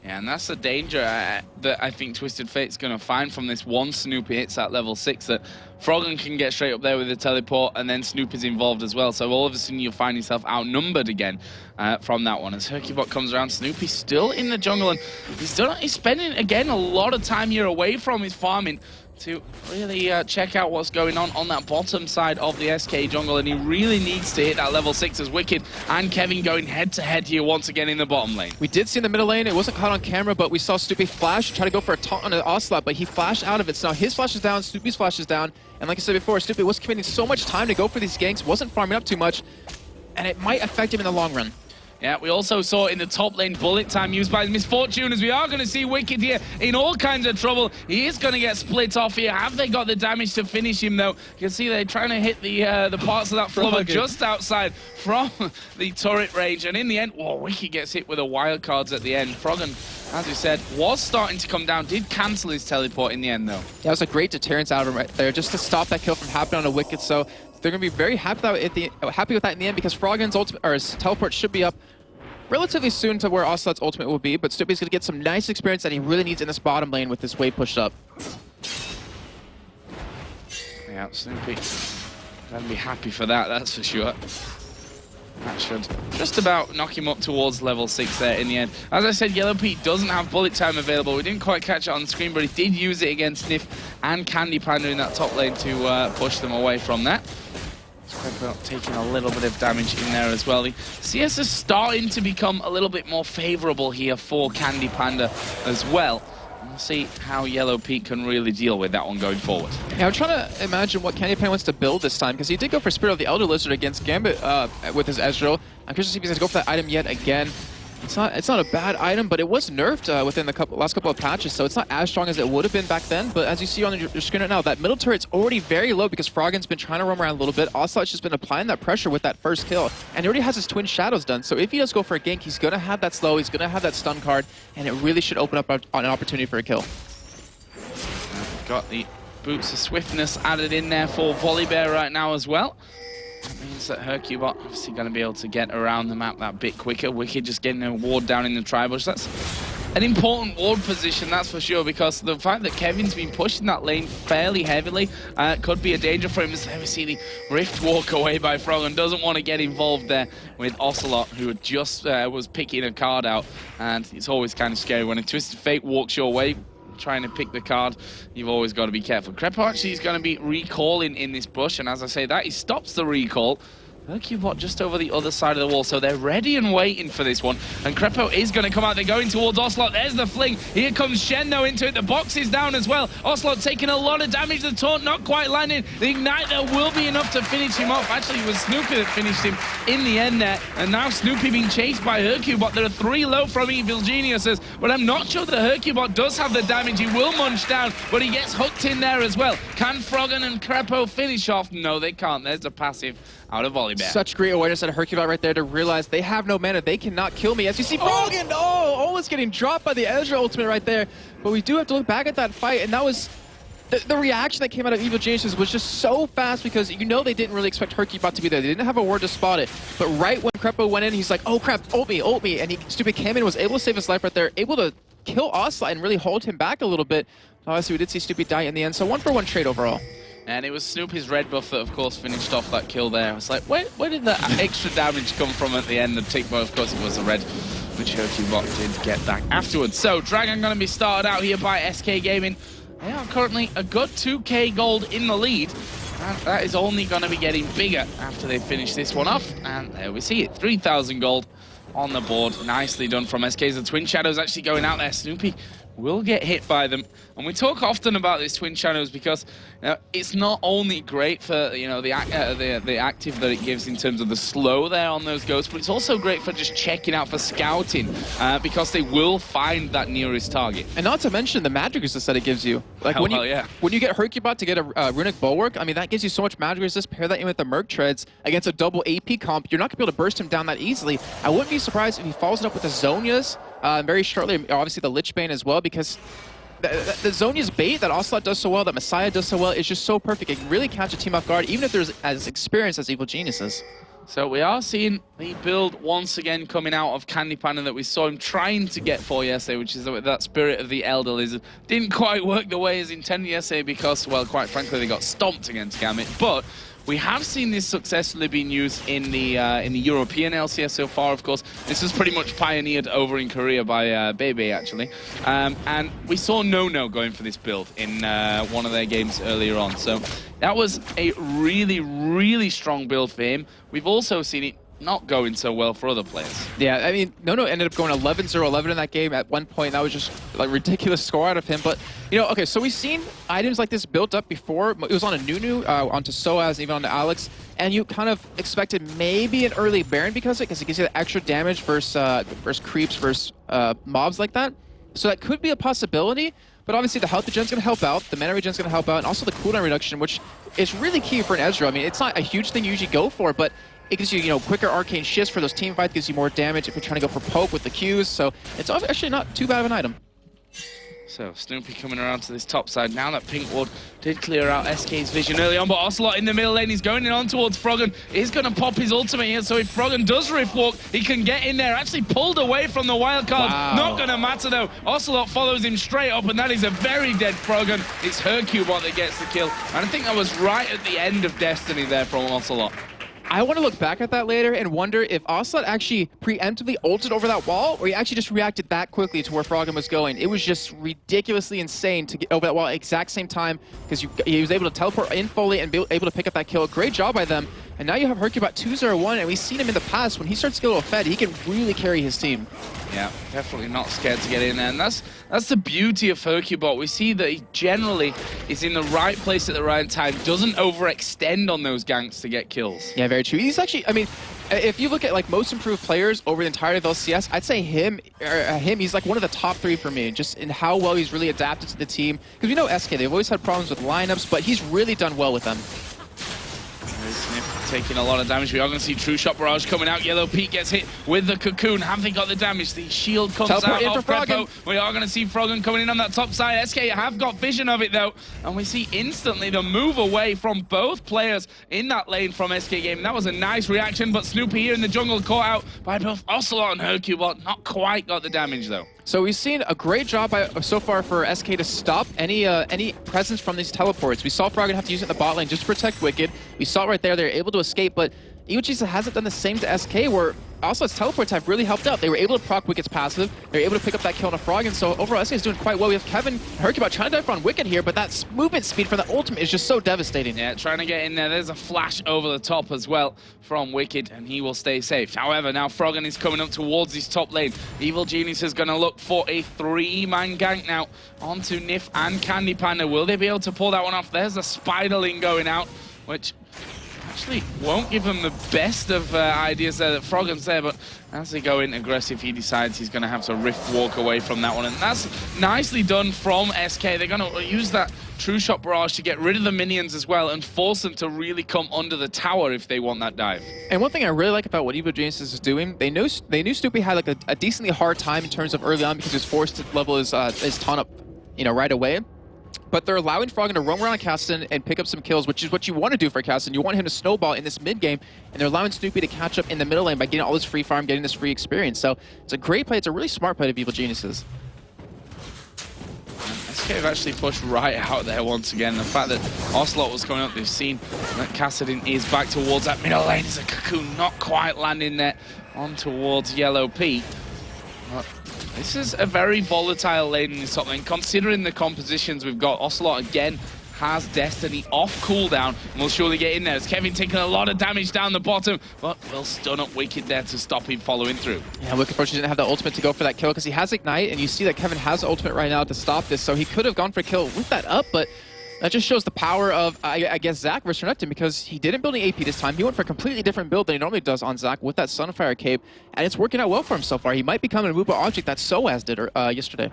C: Yeah, and that's the danger that I think Twisted Fate's going to find from this one Snoopy hits at level 6, that Froggen can get straight up there with the teleport, and then Snoopy's involved as well. So all of a sudden you'll find yourself outnumbered again from that one. As Hercubot comes around, Snoopy's still in the jungle, and he's spending, again, a lot of time here away from his farming to really check out what's going on that bottom side of the SK jungle, and he really needs to hit that level 6 as Wicked and Kevin going head-to-head here once again in the bottom lane.
G: We did see in the middle lane, it wasn't caught on camera, but we saw Snoopy flash, try to go for a taunt on an Ocelot, but he flashed out of it. So now his flash is down, Snoopy's flash is down, and like I said before, Snoopy was committing so much time to go for these ganks, wasn't farming up too much, and it might affect him in the long run.
C: Yeah, we also saw in the top lane bullet time used by Misfortune, as we are going to see Wicked here in all kinds of trouble. He is going to get split off here. Have they got the damage to finish him, though? You can see they're trying to hit the parts of that flubber just outside from the turret range. And in the end, whoa, Wicked gets hit with the wild cards at the end. Froggen, as we said, was starting to come down, did cancel his teleport in the end, though.
G: That was a great deterrence out of him right there, just to stop that kill from happening on a Wicked. So they're going to be very happy with that in the end, because Froggen's ultimate, or his teleport should be up relatively soon to where Ocelot's ultimate will be, but Snoopy's going to get some nice experience that he really needs in this bottom lane with this wave pushed up.
C: Yeah, Snoopy going to be happy for that, that's for sure. That should just about knock him up towards level 6 there in the end. As I said, Yellow Pete doesn't have bullet time available. We didn't quite catch it on the screen, but he did use it against Sniff and Candy Panda in that top lane to push them away from that. Taking a little bit of damage in there as well. The CS is starting to become a little bit more favorable here for Candy Panda as well. We'll see how Yellow Pete can really deal with that one going forward.
G: Yeah, I'm trying to imagine what Candy Panda wants to build this time, because he did go for Spirit of the Elder Lizard against Gambit with his Ezreal. I'm curious to see if he's going to go for that item yet again. It's not a bad item, but it was nerfed within the last couple of patches, so it's not as strong as it would have been back then. But as you see on your screen right now, that middle turret's already very low because Froggen's been trying to roam around a little bit. Ocelot's just been applying that pressure with that first kill, and he already has his Twin Shadows done. So if he does go for a gank, he's going to have that slow, he's going to have that stun card, and it really should open up an opportunity for a kill.
C: Got the Boots of Swiftness added in there for Volibear right now as well. That means that Hercubot obviously going to be able to get around the map that bit quicker. Wicked just getting a ward down in the tri-bush. That's an important ward position, that's for sure, because the fact that Kevin's been pushing that lane fairly heavily could be a danger for him. As we see the Rift walk away by Froggen. Doesn't want to get involved there with Ocelot, who just was picking a card out. And it's always kind of scary when a Twisted Fate walks your way trying to pick the card. You've always got to be careful. Crepo actually is going to be recalling in this bush, and as I say that, he stops the recall. Hercubot just over the other side of the wall, so they're ready and waiting for this one. And Crepo is going to come out. They're going towards Ocelot. There's the fling. Here comes Shen, though, into it. The box is down as well. Ocelot taking a lot of damage. The taunt not quite landing. The ignite there will be enough to finish him off. Actually, it was Snoopy that finished him in the end there. And now Snoopy being chased by Hercubot. There are 3 low from Evil Geniuses, but I'm not sure that Hercubot does have the damage. He will munch down, but he gets hooked in there as well. Can Froggen and Crepo finish off? No, they can't. There's the passive out of Volibear.
G: Such great awareness out of Hercubot right there to realize they have no mana. They cannot kill me. As you see, Froggen, almost getting dropped by the Ezreal ultimate right there. But we do have to look back at that fight, and that was the reaction that came out of Evil Geniuses was just so fast, because you know they didn't really expect Hercubot to be there. They didn't have a word to spot it. But right when Crepo went in, he's like, oh crap, ult me. And Stupid came in, was able to save his life right there, able to kill Ocelot and really hold him back a little bit. Obviously, we did see Stupid die in the end, so 1-for-1 trade overall.
C: And it was Snoopy's red buff that, of course, finished off that kill there. I was like, where did the extra damage come from at the end? The tick, but of course it was the red, which Hercubot did get back afterwards. So, Dragon going to be started out here by SK Gaming. They are currently a good 2k gold in the lead. And that is only going to be getting bigger after they finish this one off. And there we see it, 3,000 gold on the board. Nicely done from SK's. The Twin Shadows actually going out there. Snoopy will get hit by them. And we talk often about these Twin Shadows because it's not only great for the active that it gives in terms of the slow there on those ghosts, but it's also great for just checking out for scouting because they will find that nearest target.
G: And not to mention the magic resist that it gives you. Like when you get Hercubot to get a runic bulwark, I mean that gives you so much magic resist. Pair that in with the Merc Treads against a double AP comp, you're not gonna be able to burst him down that easily. I wouldn't be surprised if he follows it up with the Zonias very shortly. Obviously the Lich Bane as well, because the Zhonya's bait that Ocelot does so well, that Messiah does so well, is just so perfect. It can really catch a team off guard, even if there's as experienced as Evil Geniuses.
C: So we are seeing the build once again coming out of Candy Panda that we saw him trying to get for yesterday, which is that Spirit of the Elder Lizard. Didn't quite work the way as intended yesterday because, well, quite frankly, they got stomped against Gambit. But we have seen this successfully being used in the European LCS so far, of course. This was pretty much pioneered over in Korea by Bebe, actually. And we saw No going for this build in one of their games earlier on. So that was a really, really strong build for him. We've also seen it not going so well for other players.
G: Yeah, I mean, No ended up going 11-0-11 in that game at one point. That was just like ridiculous score out of him. But, you know, okay, so we've seen items like this built up before. It was on a Nunu, onto Soaz, even onto Alex. And you kind of expected maybe an early Baron because it gives you the extra damage versus creeps, versus mobs like that. So that could be a possibility. But obviously the health regen's going to help out, the mana regen's going to help out, and also the cooldown reduction, which is really key for an Ezreal. I mean, it's not a huge thing you usually go for, but it gives you, you know, quicker arcane shifts for those team fights, gives you more damage if you're trying to go for poke with the Qs, so it's actually not too bad of an item.
C: So Snoopy coming around to this top side. Now that Pink Ward did clear out SK's vision early on, but Ocelot in the middle lane, he's going in on towards Froggen. He's going to pop his ultimate here, so if Froggen does Rift Walk, he can get in there. Actually pulled away from the wild card.
G: Wow.
C: Not going to matter though. Ocelot follows him straight up, and that is a very dead Froggen. It's Hercubot that gets the kill. And I think that was right at the end of Destiny there from Ocelot.
G: I want to look back at that later and wonder if Ocelot actually preemptively ulted over that wall, or he actually just reacted that quickly to where Froggen was going. It was just ridiculously insane to get over that wall at the exact same time, because he was able to teleport in fully and be able to pick up that kill. Great job by them. And now you have Hercubot 2-0-1, and we've seen him in the past. When he starts to get a little fed, he can really carry his team.
C: Yeah, definitely not scared to get in there. And that's the beauty of Hercubot. We see that he generally is in the right place at the right time, doesn't overextend on those ganks to get kills.
G: Yeah, very true. He's actually, I mean, if you look at like most improved players over the entirety of LCS, I'd say he's like one of the top 3 for me, just in how well he's really adapted to the team. Because we know SK, they've always had problems with lineups, but he's really done well with them.
C: Sniff taking a lot of damage. We are going to see True Shot Barrage coming out. Yellow Pete gets hit with the Cocoon. Have they got the damage? The shield comes
G: Teleport
C: out of
G: Froggen.
C: We are going to see Froggen coming in on that top side. SK have got vision of it though. And we see instantly the move away from both players in that lane from SK Game. That was a nice reaction, but Snoopy here in the jungle caught out by both Ocelot and Hercubot. Not quite got the damage though.
G: So we've seen a great job so far for SK to stop any presence from these teleports. We saw Froggen have to use it in the bot lane just to protect Wicked. We saw it right there. They were able to escape, but Iwachisa hasn't done the same to SK, where also its teleports have really helped out. They were able to proc Wicked's passive. They were able to pick up that kill on a Froggen, so overall SK is doing quite well. We have Kevin and Hercubot trying to dive on Wicked here, but that movement speed for the ultimate is just so devastating.
C: Yeah, trying to get in there. There's a flash over the top as well from Wicked, and he will stay safe. However, now Froggen is coming up towards his top lane. Evil Genius is going to look for a 3-man gank now onto Nif and Candy Panda. Will they be able to pull that one off? There's a Spiderling going out, which actually won't give him the best of ideas there that Froggen's there, but as they go in aggressive, he decides he's going to have to Rift Walk away from that one, and that's nicely done from SK. They're going to use that True Shot Barrage to get rid of the minions as well and force them to really come under the tower if they want that dive.
G: And one thing I really like about what Evil Geniuses is doing, they knew Snoopy had like a decently hard time in terms of early on because he was forced to level his taunt up, you know, right away. But they're allowing Froggen to roam around Cassidy and pick up some kills, which is what you want to do for Cassidy. You want him to snowball in this mid-game, and they're allowing Snoopy to catch up in the middle lane by getting all this free farm, getting this free experience. So it's a great play. It's a really smart play of Evil Geniuses.
C: SK have actually pushed right out there once again. The fact that Ocelot was coming up, they've seen that Cassidy is back towards that middle lane. It's a Cocoon not quite landing there on towards Yellow Pete. But this is a very volatile lane in this top lane. Considering the compositions we've got, Ocelot again has Destiny off cooldown and will surely get in there. As Kevin taking a lot of damage down the bottom, but will stun up Wicked there to stop him following through.
G: Yeah, Wicked fortunately didn't have the ultimate to go for that kill because he has Ignite, and you see that Kevin has the ultimate right now to stop this, so he could have gone for a kill with that up, but that just shows the power of, I guess, Zac versus Renekton, because he didn't build any AP this time. He went for a completely different build than he normally does on Zac with that Sunfire Cape, and it's working out well for him so far. He might become an immovable object that Soaz did yesterday.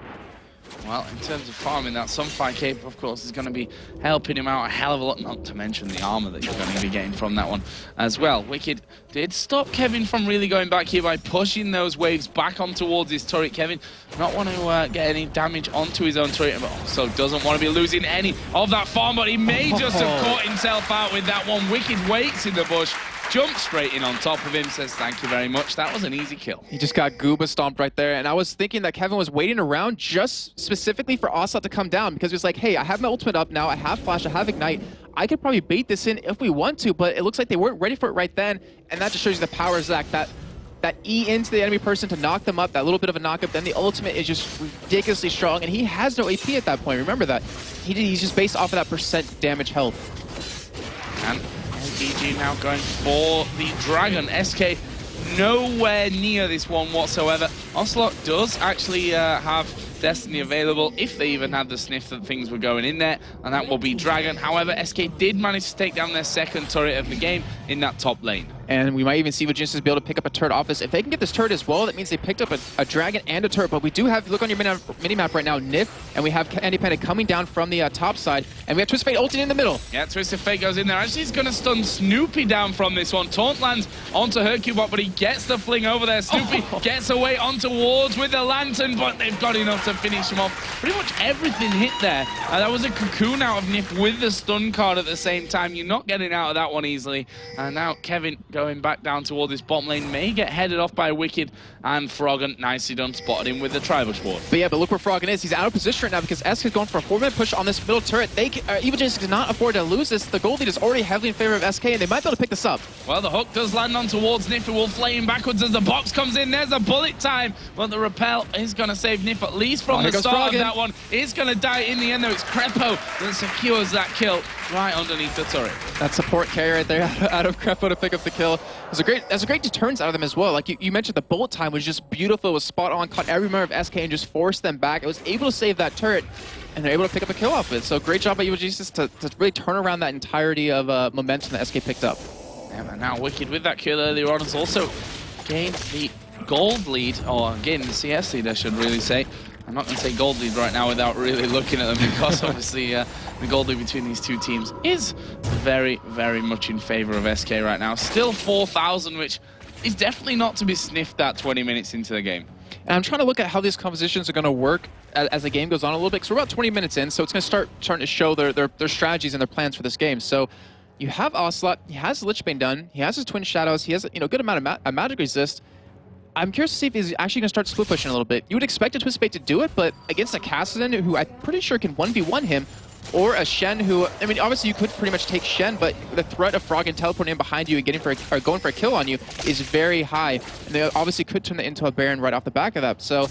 C: Well, in terms of farming, that Sunfire Cape, of course, is going to be helping him out a hell of a lot, not to mention the armor that you're going to be getting from that one as well. Wicked did stop Kevin from really going back here by pushing those waves back on towards his turret. Kevin not want to get any damage onto his own turret, but also doesn't want to be losing any of that farm, but he may just have caught himself out with that one. Wicked waits in the bush, jumps straight in on top of him, says thank you very much. That was an easy kill.
G: He just got Gooba stomped right there, and I was thinking that Kevin was waiting around just specifically for Ocelot to come down, because he was like, hey, I have my ultimate up now, I have Flash, I have Ignite, I could probably bait this in if we want to, but it looks like they weren't ready for it right then, and that just shows you the power of Zach, that E into the enemy person to knock them up, that little bit of a knock up, then the ultimate is just ridiculously strong, and he has no AP at that point, remember that. He's just based off of that percent damage health.
C: And EG now going for the Dragon. SK nowhere near this one whatsoever. Ocelot does actually have Destiny available if they even had the sniff that things were going in there, and that will be Dragon. However, SK did manage to take down their second turret of the game in that top lane.
G: And we might even see Vaginas be able to pick up a turret off this. If they can get this turret as well, that means they picked up a Dragon and a turret. But we do have, look on your mini-map right now, Nif, and we have Candy Panda coming down from the top side, and we have Twisted Fate ulting in the middle.
C: Yeah, Twisted Fate goes in there. Actually, he's going to stun Snoopy down from this one. Taunt lands onto Hercubot, but he gets the fling over there. Snoopy gets away onto Wards with the Lantern, but they've got enough to finish him off. Pretty much everything hit there. That was a cocoon out of Nif with the stun card at the same time. You're not getting out of that one easily. And now Kevin going back down toward this bottom lane may get headed off by Wicked, and Froggen nicely done spotted him with the Tribush Ward.
G: But yeah, but look where Froggen is. He's out of position right now because SK is going for a 4-minute push on this middle turret. Evil Genius cannot afford to lose this. The gold lead is already heavily in favor of SK, and they might be able to pick this up.
C: Well, the hook does land on towards Nif, who will flame backwards as the box comes in. There's a bullet time, but the repel is going to save Nif at least from the start of that one. It's going to die in the end, though. It's Crepo that secures that kill right underneath the turret.
G: That support carry right there out of Crepo to pick up the kill. That's a great deterrence out of them as well. Like you mentioned, the bullet time was just beautiful. It was spot on, caught every member of SK and just forced them back. It was able to save that turret, and they're able to pick up a kill off it. So great job by Evil Genius to really turn around that entirety of momentum that SK picked up.
C: Yeah, and now Wicked with that kill earlier on has also gained the gold lead, or gained the CS lead, I should really say. I'm not going to say gold lead right now without really looking at them, because obviously the gold lead between these two teams is very, very much in favor of SK right now. Still 4,000, which is definitely not to be sniffed at 20 minutes into the game.
G: And I'm trying to look at how these compositions are going to work as the game goes on a little bit, because we're about 20 minutes in, so it's going to starting to show their strategies and their plans for this game. So you have Ocelot, he has the Lich Bane done, he has his Twin Shadows, he has a good amount of magic resist. I'm curious to see if he's actually going to start split pushing a little bit. You would expect a Twisted Fate to do it, but against a Kassadin, who I'm pretty sure can 1v1 him, or a Shen who, I mean, obviously you could pretty much take Shen, but the threat of Froggen teleporting in behind you and going for a kill on you is very high, and they obviously could turn it into a Baron right off the back of that. So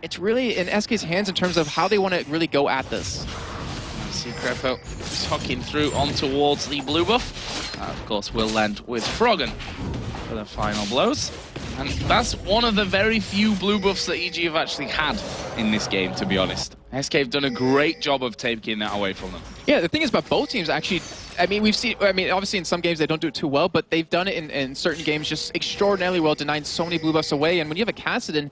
G: it's really in SK's hands in terms of how they want to really go at this.
C: See Crepo tucking through on towards the blue buff. Of course, will land with Froggen for the final blows. And that's one of the very few blue buffs that EG have actually had in this game, to be honest. SK have done a great job of taking that away from them.
G: Yeah, the thing is about both teams, actually, I mean, obviously in some games they don't do it too well, but they've done it in certain games just extraordinarily well, denying so many blue buffs away. And when you have a Kassadin,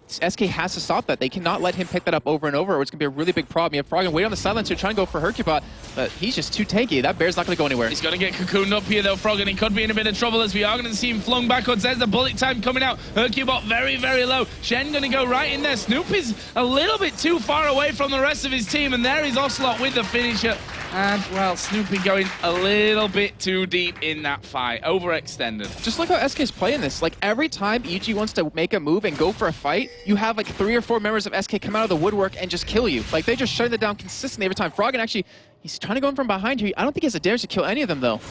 G: SK has to stop that. They cannot let him pick that up over and over, or it's going to be a really big problem. You have Froggen wait on the silencer, trying to go for Hercubot, but he's just too tanky. That bear's not going to go anywhere.
C: He's going to get cocooned up here, though, Froggen. He could be in a bit of trouble, as we are going to see him flung backwards. There's the bullet time coming out. Hercubot very, very low. Shen going to go right in there. Snoopy's a little bit too far away from the rest of his team, and there is Ocelot with the finisher. And, well, Snoopy going a little bit too deep in that fight. Overextended.
G: Just look how SK's playing this. Like, every time EG wants to make a move and go for a fight, you have, like, 3 or 4 members of SK come out of the woodwork and just kill you. Like, they just shut it down consistently every time. Froggen actually, he's trying to go in from behind here. I don't think he has the damage to kill any of them, though.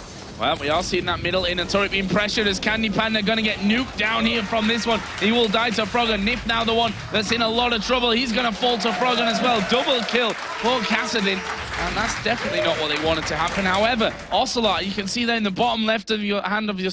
C: Well, we are seeing that middle inner turret being pressured as Candy Panda going to get nuked down here from this one. He will die to Froggen. Nif now the one that's in a lot of trouble. He's going to fall to Froggen as well. Double kill for Kassadin. And that's definitely not what they wanted to happen. However, Ocelot, you can see there in the bottom left of your hand of your...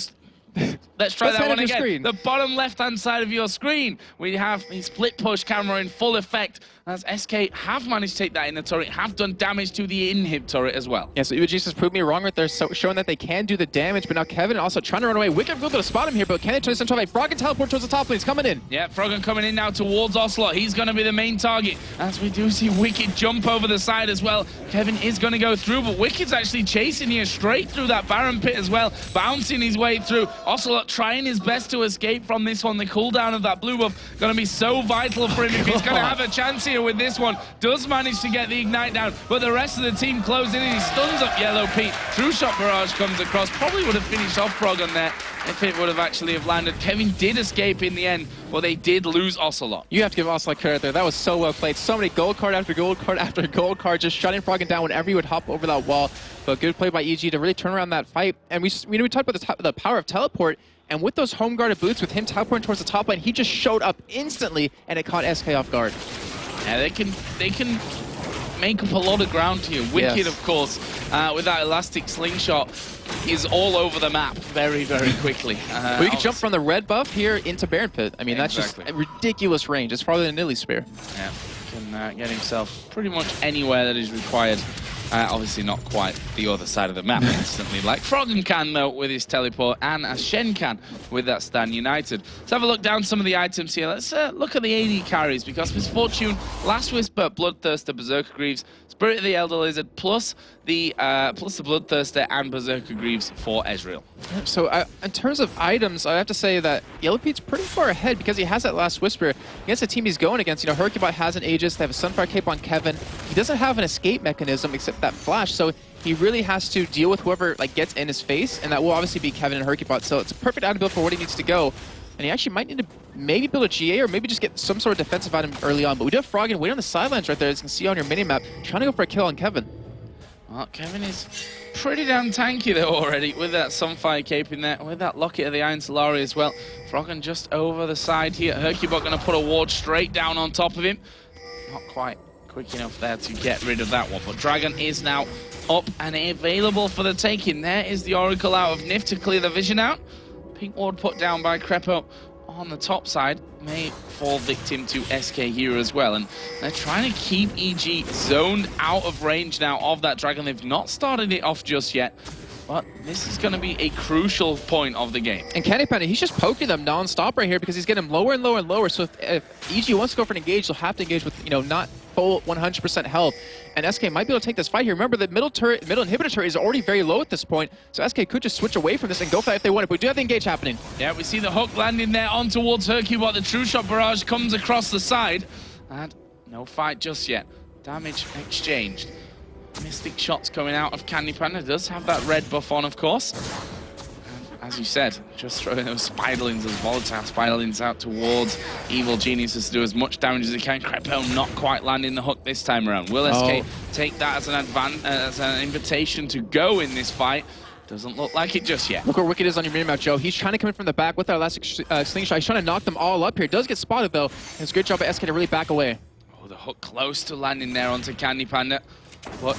C: Let's try that one again. The bottom left-hand side of your screen, we have the split push camera in full effect. as SK have managed to take that inner turret, have done damage to the inhib turret as well.
G: Yeah, so UGS has proved me wrong right there, showing that they can do the damage, but now Kevin also trying to run away. Wicked will be able to spot him here, but can they turn this into a Frog and teleport towards the top lane? He's coming in.
C: Yeah, Froggen coming in now towards Ocelot. He's going to be the main target, as we do see Wicked jump over the side as well. Kevin is going to go through, but Wicked's actually chasing here straight through that Baron pit as well, bouncing his way through. Ocelot trying his best to escape from this one. The cooldown of that blue buff going to be so vital for him if he's going to have a chance here with this one. Does manage to get the ignite down, but the rest of the team close in and he stuns up Yellow Pete. True shot barrage comes across, probably would have finished off Froggen there if it would have actually have landed. Kevin did escape in the end, but they did lose Ocelot.
G: You have to give Ocelot credit there. That was so well played. So many gold card after gold card after gold card, just shutting Froggen down whenever he would hop over that wall. But good play by EG to really turn around that fight. And we talked about the power of teleport. And with those home guarded boots, with him teleporting towards the top lane, he just showed up instantly, and it caught SK off guard.
C: Yeah, they can make up a lot of ground here. Wicked, yes, of course, with that elastic slingshot, is all over the map very, very quickly.
G: Well, you can jump from the red buff here into Baron Pit. I mean, that's
C: exactly
G: just a ridiculous range. It's farther than Lily's Spear.
C: Yeah, can get himself pretty much anywhere that is required. Obviously not quite the other side of the map instantly, like Froggen can though with his teleport, and as Shen can with that Stand United. Let's have a look down some of the items here. Let's look at the AD carries, because Misfortune, Last Whisper, Bloodthirster, Berserker Greaves, Spirit of the Elder Lizard, plus the Bloodthirster and Berserker Greaves for Ezreal.
G: So in terms of items, I have to say that Yellow Pete's pretty far ahead because he has that Last Whisper against the team he's going against. You know, Hercubot has an Aegis, they have a Sunfire Cape on Kevin. He doesn't have an escape mechanism except that flash, so he really has to deal with whoever gets in his face, and that will obviously be Kevin and Hercubot. So it's a perfect item build for what he needs to go. And he actually might need to maybe build a GA or maybe just get some sort of defensive item early on. But we do have Froggen waiting on the sidelines right there, as you can see on your minimap, trying to go for a kill on Kevin.
C: Well, Kevin is pretty damn tanky though already with that Sunfire Cape in there, with that Locket of the Iron Solari as well. Froggen just over the side here. Hercubot going to put a ward straight down on top of him. Not quite quick enough there to get rid of that one, but Dragon is now up and available for the taking. There is the Oracle out of Nif to clear the vision out. Pink ward put down by Crepo on the top side may fall victim to SK here as well, and they're trying to keep EG zoned out of range now of that Dragon. They've not started it off just yet, but this is going to be a crucial point of the game.
G: And Candy Panda, he's just poking them non-stop right here because he's getting lower and lower and lower. So if EG wants to go for an engage, they'll have to engage with, not full 100% health. And SK might be able to take this fight here. Remember, the middle inhibitor turret is already very low at this point, so SK could just switch away from this and go for that if they want it. But we do have the engage happening.
C: Yeah, we see the hook landing there on towards Hercubot. The True Shot barrage comes across the side, and no fight just yet. Damage exchanged. Mystic shots coming out of Candy Panda. Does have that red buff on, of course. As you said, just throwing those Spiderlings, those volatile Spiderlings out towards Evil Geniuses to do as much damage as they can. Crepo not quite landing the hook this time around. Will SK take that as an invitation to go in this fight? Doesn't look like it just yet.
G: Look where Wicked is on your minimap, Joe. He's trying to come in from the back with that elastic slingshot. He's trying to knock them all up here. Does get spotted, though. It's a good job by SK to really back away.
C: Oh, the hook close to landing there onto Candy Panda, but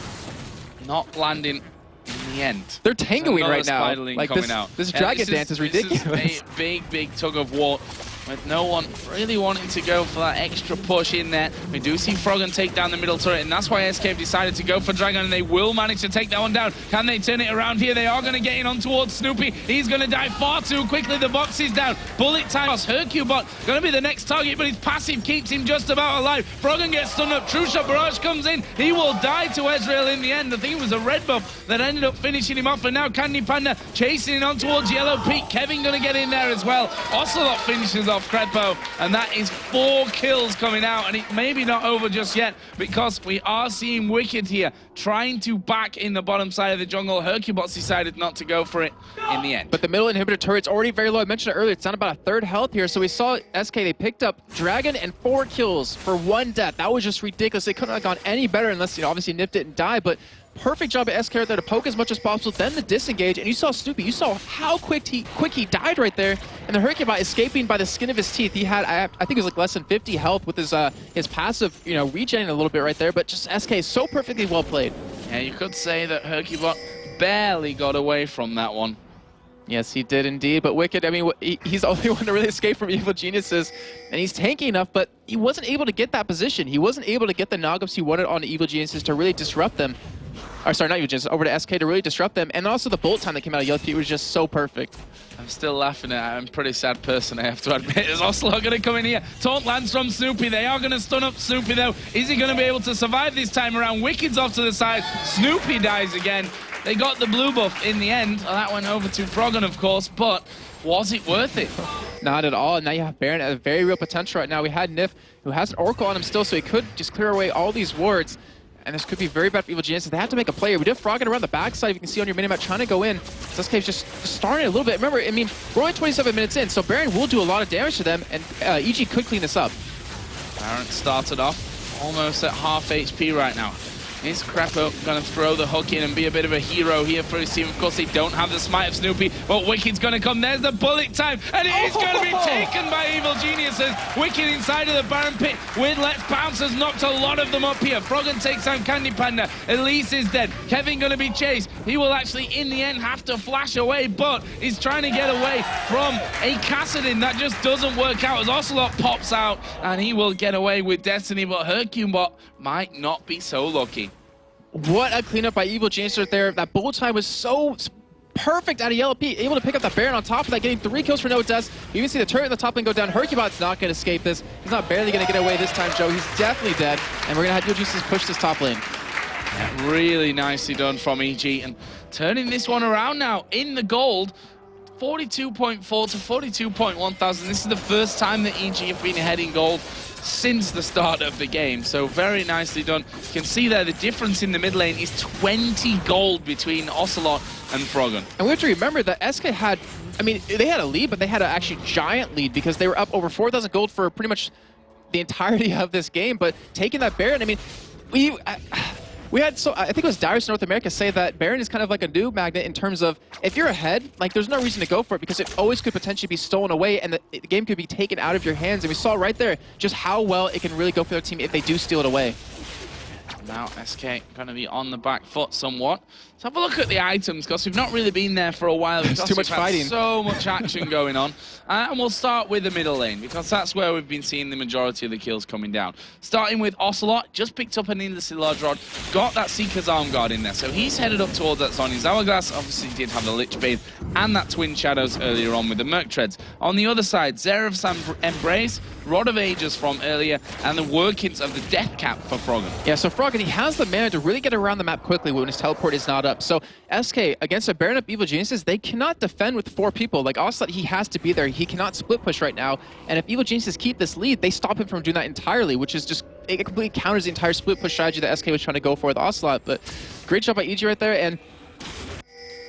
C: not landing in the end.
G: They're tangoing right now.
C: Like
G: this dragon dance is ridiculous.
C: This is a big, big tug of war with no one really wanting to go for that extra push in there. We do see Froggen take down the middle turret, and that's why SK have decided to go for Dragon, and they will manage to take that one down. Can they turn it around here? They are going to get in on towards Snoopy. He's going to die far too quickly. The box is down. Bullet time. Hercubot going to be the next target, but his passive keeps him just about alive. Froggen gets stunned up. True Shot barrage comes in. He will die to Ezreal in the end. I think it was a red buff that ended up finishing him off, and now Candy Panda chasing in on towards Yellow Pete. Kevin going to get in there as well. Ocelot finishes off Crepo, and that is 4 kills coming out, and it may be not over just yet because we are seeing Wicked here trying to back in the bottom side of the jungle. Hercubot's decided not to go for it in the end.
G: But the middle inhibitor turret's already very low. I mentioned it earlier, it's down about a third health here. So we saw SK, they picked up Dragon and 4 kills for 1 death. That was just ridiculous. They couldn't have gone any better unless, obviously Nif didn't die, but perfect job at SK right there to poke as much as possible, then the disengage, and you saw Snoopy, you saw how quick he died right there, and the Hercubot escaping by the skin of his teeth. He had, I think it was like less than 50 health with his passive, regenerating a little bit right there, but just SK is so perfectly well played.
C: Yeah, you could say that Hercubot barely got away from that one.
G: Yes, he did indeed. But Wicked, I mean, he's the only one to really escape from Evil Geniuses. And he's tanky enough, but he wasn't able to get that position. He wasn't able to get the knock-ups he wanted on the Evil Geniuses to really disrupt them. Or sorry, not Evil Geniuses, over to SK to really disrupt them. And also the bolt time that came out of Yelp was just so perfect.
C: I'm still laughing at it. I'm a pretty sad person, I have to admit. Is Ocelot going to come in here? Taunt lands from Snoopy. They are going to stun up Snoopy, though. Is he going to be able to survive this time around? Wicked's off to the side. Snoopy dies again. They got the blue buff in the end. Well, that went over to Froggen, of course, but was it worth it?
G: Not at all. Now you have Baron at a very real potential right now. We had Nif, who has an Oracle on him still, so he could just clear away all these wards. And this could be very bad for Evil Geniuses. They have to make a play. We did Froggen around the backside. You can see on your minimap trying to go in. SK's just starting a little bit. Remember, I mean, we're only 27 minutes in, so Baron will do a lot of damage to them, and EG could clean this up.
C: Baron started off almost at half HP right now. Is Crappo going to throw the hook in and be a bit of a hero here for his team? Of course, they don't have the smite of Snoopy, but Wicked's going to come. There's the bullet time, and it is going to be taken by Evil Geniuses. Wicked inside of the Baron pit with Let's Bounce has knocked a lot of them up here. Froggen takes down Candy Panda. Elise is dead. Kevin going to be chased. He will actually, in the end, have to flash away, but he's trying to get away from a Cassadin. That just doesn't work out as Ocelot pops out, and he will get away with Destiny, but Hercubot might not be so lucky.
G: What a cleanup by Evil Genius right there. That bullet time was so perfect out of LP, able to pick up that Baron on top of that, getting 3 kills for no deaths. You even see the turret in the top lane go down. Hercubot's not going to escape this. He's not barely going to get away this time, Joe. He's definitely dead, and we're going to have Evil Genius push this top lane.
C: Yeah, really nicely done from EG, and turning this one around now in the gold. 42.4 to 42.1 thousand. This is the first time that EG have been ahead in gold since the start of the game, so very nicely done. You can see there the difference in the mid lane is 20 gold between Ocelot and Froggen.
G: And we have to remember that SK had, I mean, they had a lead, but they had an actually giant lead because they were up over 4,000 gold for pretty much the entirety of this game. But taking that Baron, I mean, we had, so I think it was Darius in North America say that Baron is kind of like a noob magnet in terms of if you're ahead, like there's no reason to go for it because it always could potentially be stolen away and the game could be taken out of your hands. And we saw right there just how well it can really go for their team if they do steal it away.
C: Now SK going to be on the back foot somewhat. Let's have a look at the items because we've not really been there for a while.
G: There's too much fighting.
C: So much action going on. And we'll start with the middle lane because that's where we've been seeing the majority of the kills coming down. Starting with Ocelot, just picked up an Ensilage Rod, got that Seeker's Arm Guard in there. So he's headed up towards that Zhonya's Hourglass. Obviously did have the Lich Bathe and that Twin Shadows earlier on with the Merc Treads. On the other side, Zeref's Embrace, Rod of Ages from earlier, and the workings of the Death Cap for Froggen.
G: Yeah, so Froggen, he has the mana to really get around the map quickly when his teleport is not up. So SK, against a Baron up Evil Geniuses, they cannot defend with 4 people. Like Ocelot, he has to be there. He cannot split push right now. And if Evil Geniuses keep this lead, they stop him from doing that entirely, which is just, it completely counters the entire split push strategy that SK was trying to go for with Ocelot. But great job by EG right there. And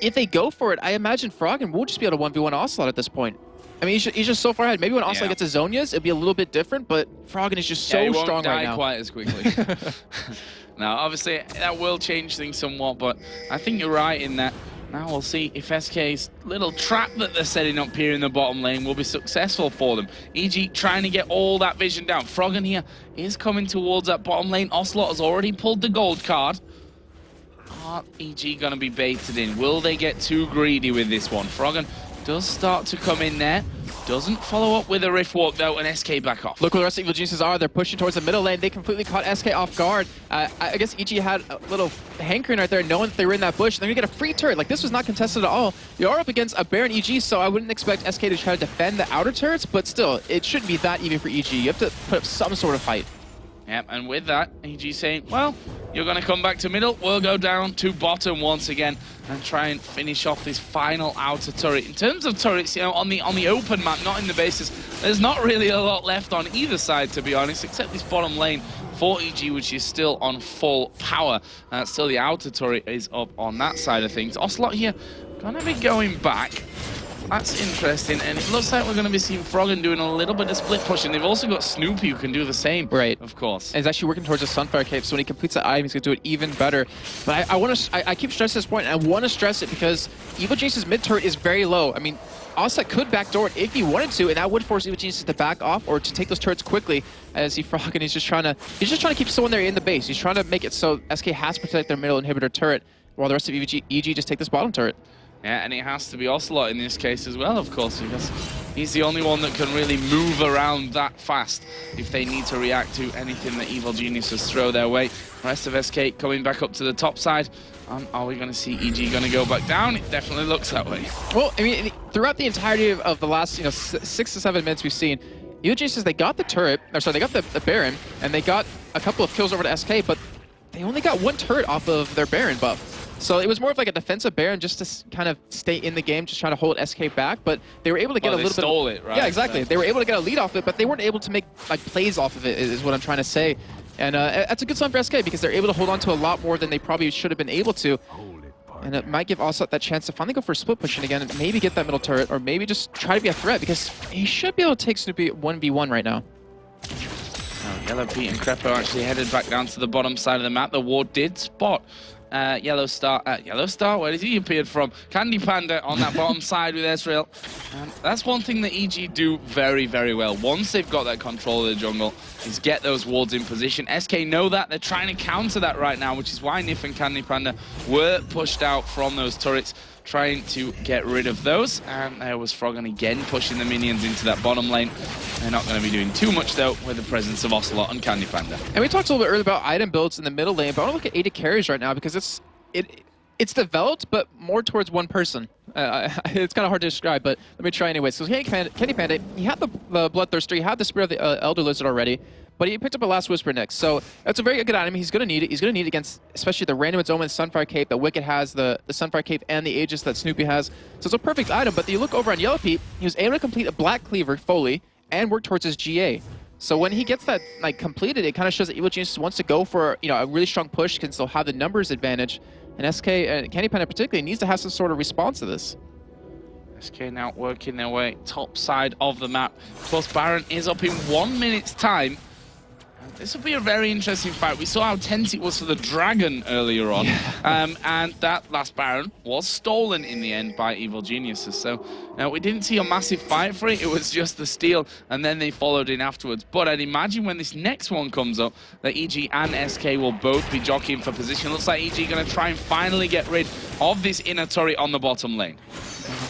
G: if they go for it, I imagine Froggen will just be able to 1v1 Ocelot at this point. I mean, he's just so far ahead. Maybe when Ocelot gets his Zhonya's, it'd be a little bit different, but Froggen is just so strong right now.
C: He won't die quite as quickly. Now, obviously, that will change things somewhat, but I think you're right in that. Now we'll see if SK's little trap that they're setting up here in the bottom lane will be successful for them. EG trying to get all that vision down. Froggen here is coming towards that bottom lane. Ocelot has already pulled the gold card. Are EG going to be baited in? Will they get too greedy with this one? Froggen does start to come in there. Doesn't follow up with a Rift Walk though, and SK back off.
G: Look where the rest of Evil Geniuses are. They're pushing towards the middle lane. They completely caught SK off guard. I guess EG had a little hankering right there, knowing that they were in that bush. They're going to get a free turret. Like, this was not contested at all. You are up against a Baron EG, so I wouldn't expect SK to try to defend the outer turrets, but still, it shouldn't be that even for EG. You have to put up some sort of fight.
C: Yep, and with that, EG saying, well, you're going to come back to middle. We'll go down to bottom once again and try and finish off this final outer turret. In terms of turrets, you know, on the open map, not in the bases, there's not really a lot left on either side, to be honest, except this bottom lane for EG, which is still on full power. Still, the outer turret is up on that side of things. Ocelot here going to be going back. That's interesting, and it looks like we're going to be seeing Froggen doing a little bit of split push, and they've also got Snoopy who can do the same,
G: right?
C: Of course.
G: And he's actually working towards a Sunfire Cape, so when he completes that item, he's going to do it even better. But I keep stressing this point, and I want to stress it because Evil Genius's mid turret is very low. I mean, Ocelot could backdoor it if he wanted to, and that would force Evil Geniuses to back off or to take those turrets quickly. As he Froggen, he's just trying to keep someone there in the base. He's trying to make it so SK has to protect their middle inhibitor turret, while the rest of EG just take this bottom turret.
C: Yeah, and it has to be Ocelot in this case as well, of course, because he's the only one that can really move around that fast if they need to react to anything that Evil Geniuses throw their way. The rest of SK coming back up to the top side. Are we going to see EG going to go back down? It definitely looks that way.
G: Well, I mean, throughout the entirety of the last 6 to 7 minutes we've seen, Evil Geniuses, they got the turret, or sorry, they got the Baron, and they got a couple of kills over to SK, but they only got 1 turret off of their Baron buff. So it was more of like a defensive Baron just to kind of stay in the game, just trying to hold SK back. But they were able to get a little bit.
C: Stole it, right?
G: Yeah, exactly. They were able to get a lead off it, but they weren't able to make like plays off of it. Is what I'm trying to say. And that's a good sign for SK because they're able to hold on to a lot more than they probably should have been able to. And it might give Ocelot that chance to finally go for split pushing again and maybe get that middle turret or maybe just try to be a threat because he should be able to take Snoopy 1v1 right now.
C: Yellow Pete and Crepo actually headed back down to the bottom side of the map. The ward did spot Yellow Star, where has he appeared from? Candy Panda on that bottom side with Ezreal. That's one thing that EG do very, very well. Once they've got that control of the jungle, is get those wards in position. SK know that. They're trying to counter that right now, which is why Nif and Candy Panda were pushed out from those turrets, trying to get rid of those. And there was Froggen again pushing the minions into that bottom lane. They're not going to be doing too much, though, with the presence of Ocelot and Candy Panda.
G: And we talked a little bit earlier about item builds in the middle lane, but I want to look at AD carries right now because it's developed, but more towards one person. It's kind of hard to describe, but let me try anyway. So Candy Panda, he had the Bloodthirster, he had the Spear of the Elder Lizard already, but he picked up a Last Whisper next. So that's a very good item. He's going to need it. He's going to need it against especially the Random Omen Sunfire Cape that Wicked has, the Sunfire Cape, and the Aegis that Snoopy has. So it's a perfect item, but you look over on Yellow Pete, he was able to complete a Black Cleaver fully and work towards his GA. So when he gets that completed, it kind of shows that Evil Geniuses wants to go for a really strong push, can still have the numbers advantage. And SK, Candy Panda particularly, needs to have some sort of response to this.
C: SK now working their way top side of the map. Of course, Baron is up in 1 minute's time. This will be a very interesting fight. We saw how tense it was for the Dragon earlier on. Yeah. And that last Baron was stolen in the end by Evil Geniuses. So we didn't see a massive fight for it. It was just the steal, and then they followed in afterwards. But I'd imagine when this next one comes up, that EG and SK will both be jockeying for position. Looks like EG going to try and finally get rid of this inner turret on the bottom lane.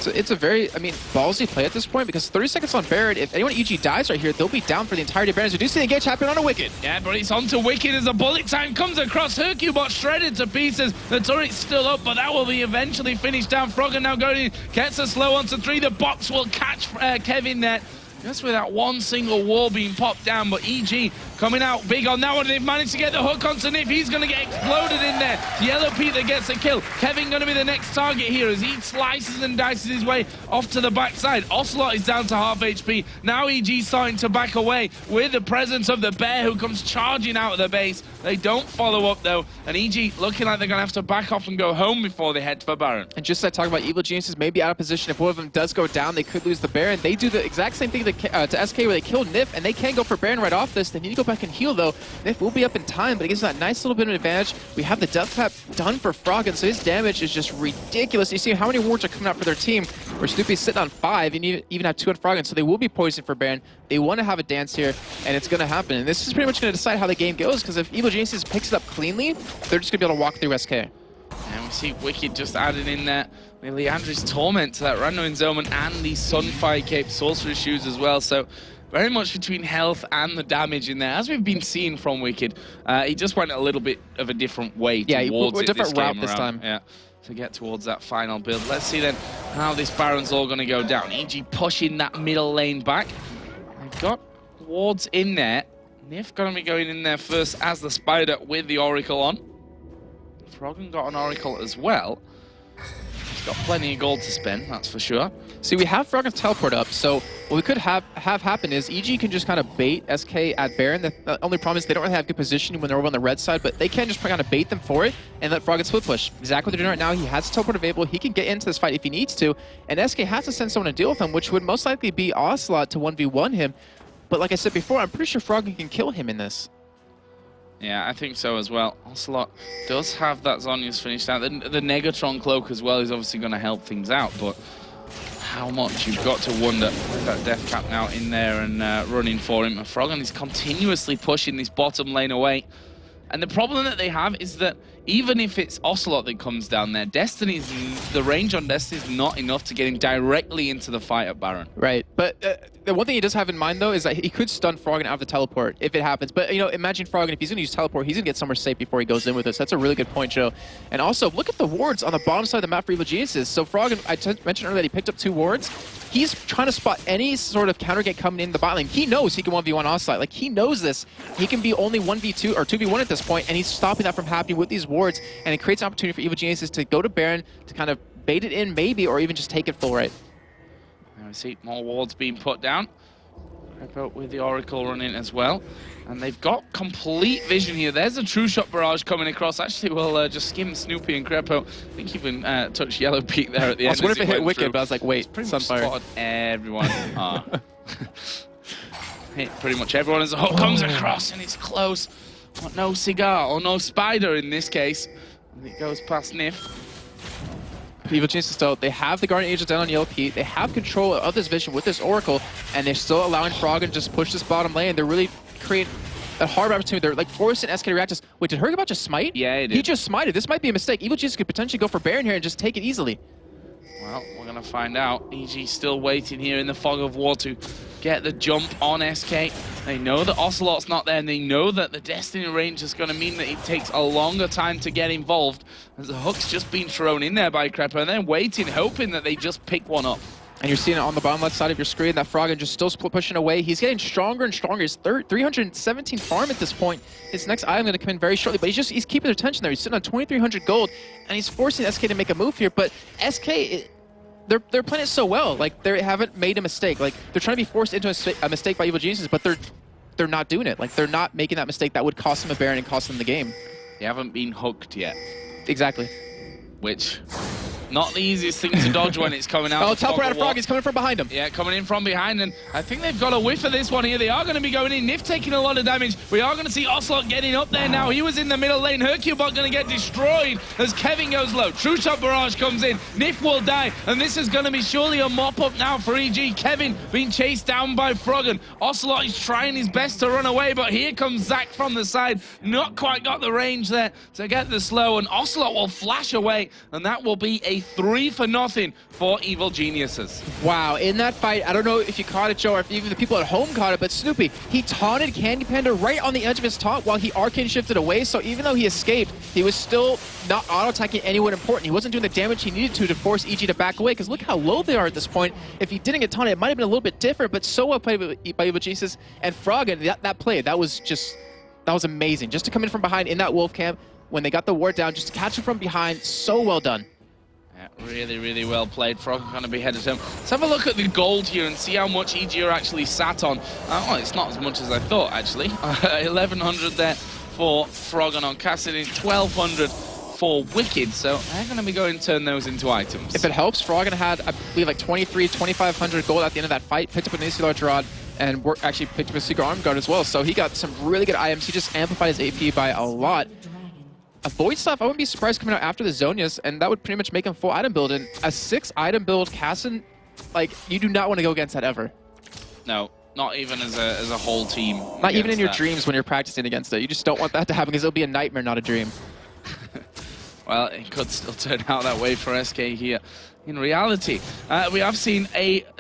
G: It's a very, ballsy play at this point because 30 seconds on Baron. If anyone EG dies right here, they'll be down for the entirety of Baron. So do see the engage happen on a Wicked.
C: Yeah, but it's onto Wicked as a bullet time comes across. Hercubot shredded to pieces. The turret's still up, but that will be eventually finished down. Froggen now going in, gets a slow onto 3. The box will catch Kevin there. Just with that one single wall being popped down, but EG coming out big on that one. They've managed to get the hook onto Nif. He's going to get exploded in there. Yellow Pete that gets a kill. Kevin going to be the next target here as he slices and dices his way off to the backside. Ocelot is down to half HP. Now EG starting to back away with the presence of the bear who comes charging out of the base. They don't follow up though, and EG looking like they're going to have to back off and go home before they head for Baron.
G: And just like talking about Evil Geniuses, maybe out of position. If one of them does go down, they could lose the Baron. They do the exact same thing to SK where they kill Nif, and they can go for Baron right off this. They need to go back and heal though. Nif will be up in time, but it gives that nice little bit of advantage. We have the Death Trap done for Froggen, so his damage is just ridiculous. You see how many wards are coming out for their team, where Snoopy's sitting on 5, and you even have 2 on Froggen, so they will be poisoned for Baron. They want to have a dance here, and it's going to happen. And this is pretty much going to decide how the game goes, because if Evil Geniuses picks it up cleanly, they're just going to be able to walk through SK.
C: And we see Wicked just added in there with Leandri's Torment to that Random Omen and the Sunfire Cape Sorcerer's Shoes as well. So very much between health and the damage in there. As we've been seeing from Wicked, he just went a little bit of a different way towards
G: a different route this time.
C: Yeah, to get towards that final build. Let's see then how this Baron's all going to go down. EG pushing that middle lane back. They've got wards in there. Nif going to be going in there first as the Spider with the Oracle on. Froggen got an Oracle as well. He's got plenty of gold to spend, that's for sure.
G: See, we have Froggen's teleport up, so what we could have happen is EG can just kind of bait SK at Baron. The only problem is they don't really have good positioning when they're over on the red side, but they can just kind of bait them for it and let Froggen split push. Exactly what they're doing right now. He has his teleport available. He can get into this fight if he needs to, and SK has to send someone to deal with him, which would most likely be Ocelot to 1v1 him. But like I said before, I'm pretty sure Froggen can kill him in this.
C: Yeah, I think so as well. Ocelot does have that Zhonya's finished out. The Negatron Cloak as well is obviously going to help things out, but how much you've got to wonder with that Death Cap now in there and running for him. Froggen is continuously pushing this bottom lane away. And the problem that they have is that even if it's Ocelot that comes down there, the range on Destiny is not enough to get him directly into the fight at Baron.
G: Right, but the one thing he does have in mind, though, is that he could stun Froggen out of the teleport if it happens. But, you know, imagine Froggen, if he's going to use teleport, he's going to get somewhere safe before he goes in with us. That's a really good point, Joe. And also, look at the wards on the bottom side of the map for Evil Geniuses. So Froggen, I mentioned earlier that he picked up 2 wards. He's trying to spot any sort of counter get coming in the bot lane. He knows he can 1v1 Ocelot. Like, he knows this. He can be only 1v2 or 2v1 at this point, and he's stopping that from happening with these wards, and it creates an opportunity for Evil Geniuses to go to Baron, to kind of bait it in maybe, or even just take it full right.
C: Now we see more wards being put down. Crepo with the Oracle running as well. And they've got complete vision here. There's a true shot barrage coming across. Actually, we'll just skim Snoopy and Crepo. I think even touched Yellow Peak there at the end.
G: I was wondering if it hit Wicked, but I was like, wait, Sunfire.
C: Spotted everyone. Hit pretty much everyone as the hook comes across, and it's close. But no cigar, or no spider in this case. And it goes past Nif.
G: Evil Geniuses, though, they have the Guardian Angel down on Yellow Pete. They have control of this vision with this Oracle, and they're still allowing Froggen to just push this bottom lane. They're really creating a hard opportunity. They're like forcing SK to react. Wait, did Hergebot just smite?
C: Yeah, he did.
G: He just smited. This might be a mistake. Evil Geniuses could potentially go for Baron here and just take it easily.
C: Well, we're going to find out. EG still waiting here in the fog of war to get the jump on SK. They know that Ocelot's not there, and they know that the Destiny range is going to mean that it takes a longer time to get involved, as the hook's just been thrown in there by Crepo, and they're waiting, hoping that they just pick one up.
G: And you're seeing it on the bottom left side of your screen, that Froggen just still pushing away. He's getting stronger and stronger. He's 317 farm at this point. His next item going to come in very shortly, but he's keeping their attention there. He's sitting on 2,300 gold, and he's forcing SK to make a move here, but SK... They're playing it so well. Like, they haven't made a mistake. Like, they're trying to be forced into a mistake by Evil Geniuses, but they're not doing it. Like, they're not making that mistake that would cost them a Baron and cost them the game.
C: They haven't been hooked yet.
G: Exactly.
C: Which, not the easiest thing to dodge when it's coming out.
G: Oh, teleport out of Frog. He's coming from behind him.
C: Yeah, coming in from behind, and I think they've got a whiff of this one here. They are going to be going in. Nif taking a lot of damage. We are going to see Ocelot getting up there now. He was in the middle lane. Hercubot going to get destroyed as Kevin goes low. True Shot Barrage comes in. Nif will die, and this is going to be surely a mop-up now for EG. Kevin being chased down by Froggen. Ocelot is trying his best to run away, but here comes Zach from the side. Not quite got the range there to get the slow, and Ocelot will flash away, and that will be a 3-0 for Evil Geniuses.
G: Wow, in that fight, I don't know if you caught it, Joe, or if even the people at home caught it, but Snoopy, he taunted Candy Panda right on the edge of his taunt while he arcane shifted away, so even though he escaped, he was still not auto-attacking anyone important. He wasn't doing the damage he needed to force EG to back away, because look how low they are at this point. If he didn't get taunted, it might have been a little bit different, but so well played by Evil Geniuses. And Froggen, that play, that was amazing. Just to come in from behind in that wolf camp, when they got the ward down, just to catch him from behind, so well done.
C: Yeah, really, really well played. Froggen going to be headed home. Let's have a look at the gold here and see how much EG are actually sat on. Oh, it's not as much as I thought, actually. 1,100 there for Froggen on Cassidy, 1,200 for Wicked, so they're going to be going to turn those into items.
G: If it helps, Froggen had, I believe, like 2,500 gold at the end of that fight, picked up an AC Large Rod, and actually picked up a Secret Arm Guard as well, so he got some really good items. He just amplified his AP by a lot. A Void Staff, I wouldn't be surprised coming out after the Zonias, and that would pretty much make him full item build. And a 6-item build, Cassin, like, you do not want to go against that ever.
C: No, not even as a whole team.
G: Not even in your dreams when you're practicing against it. You just don't want that to happen because it'll be a nightmare, not a dream.
C: Well, it could still turn out that way for SK here. In reality, we have seen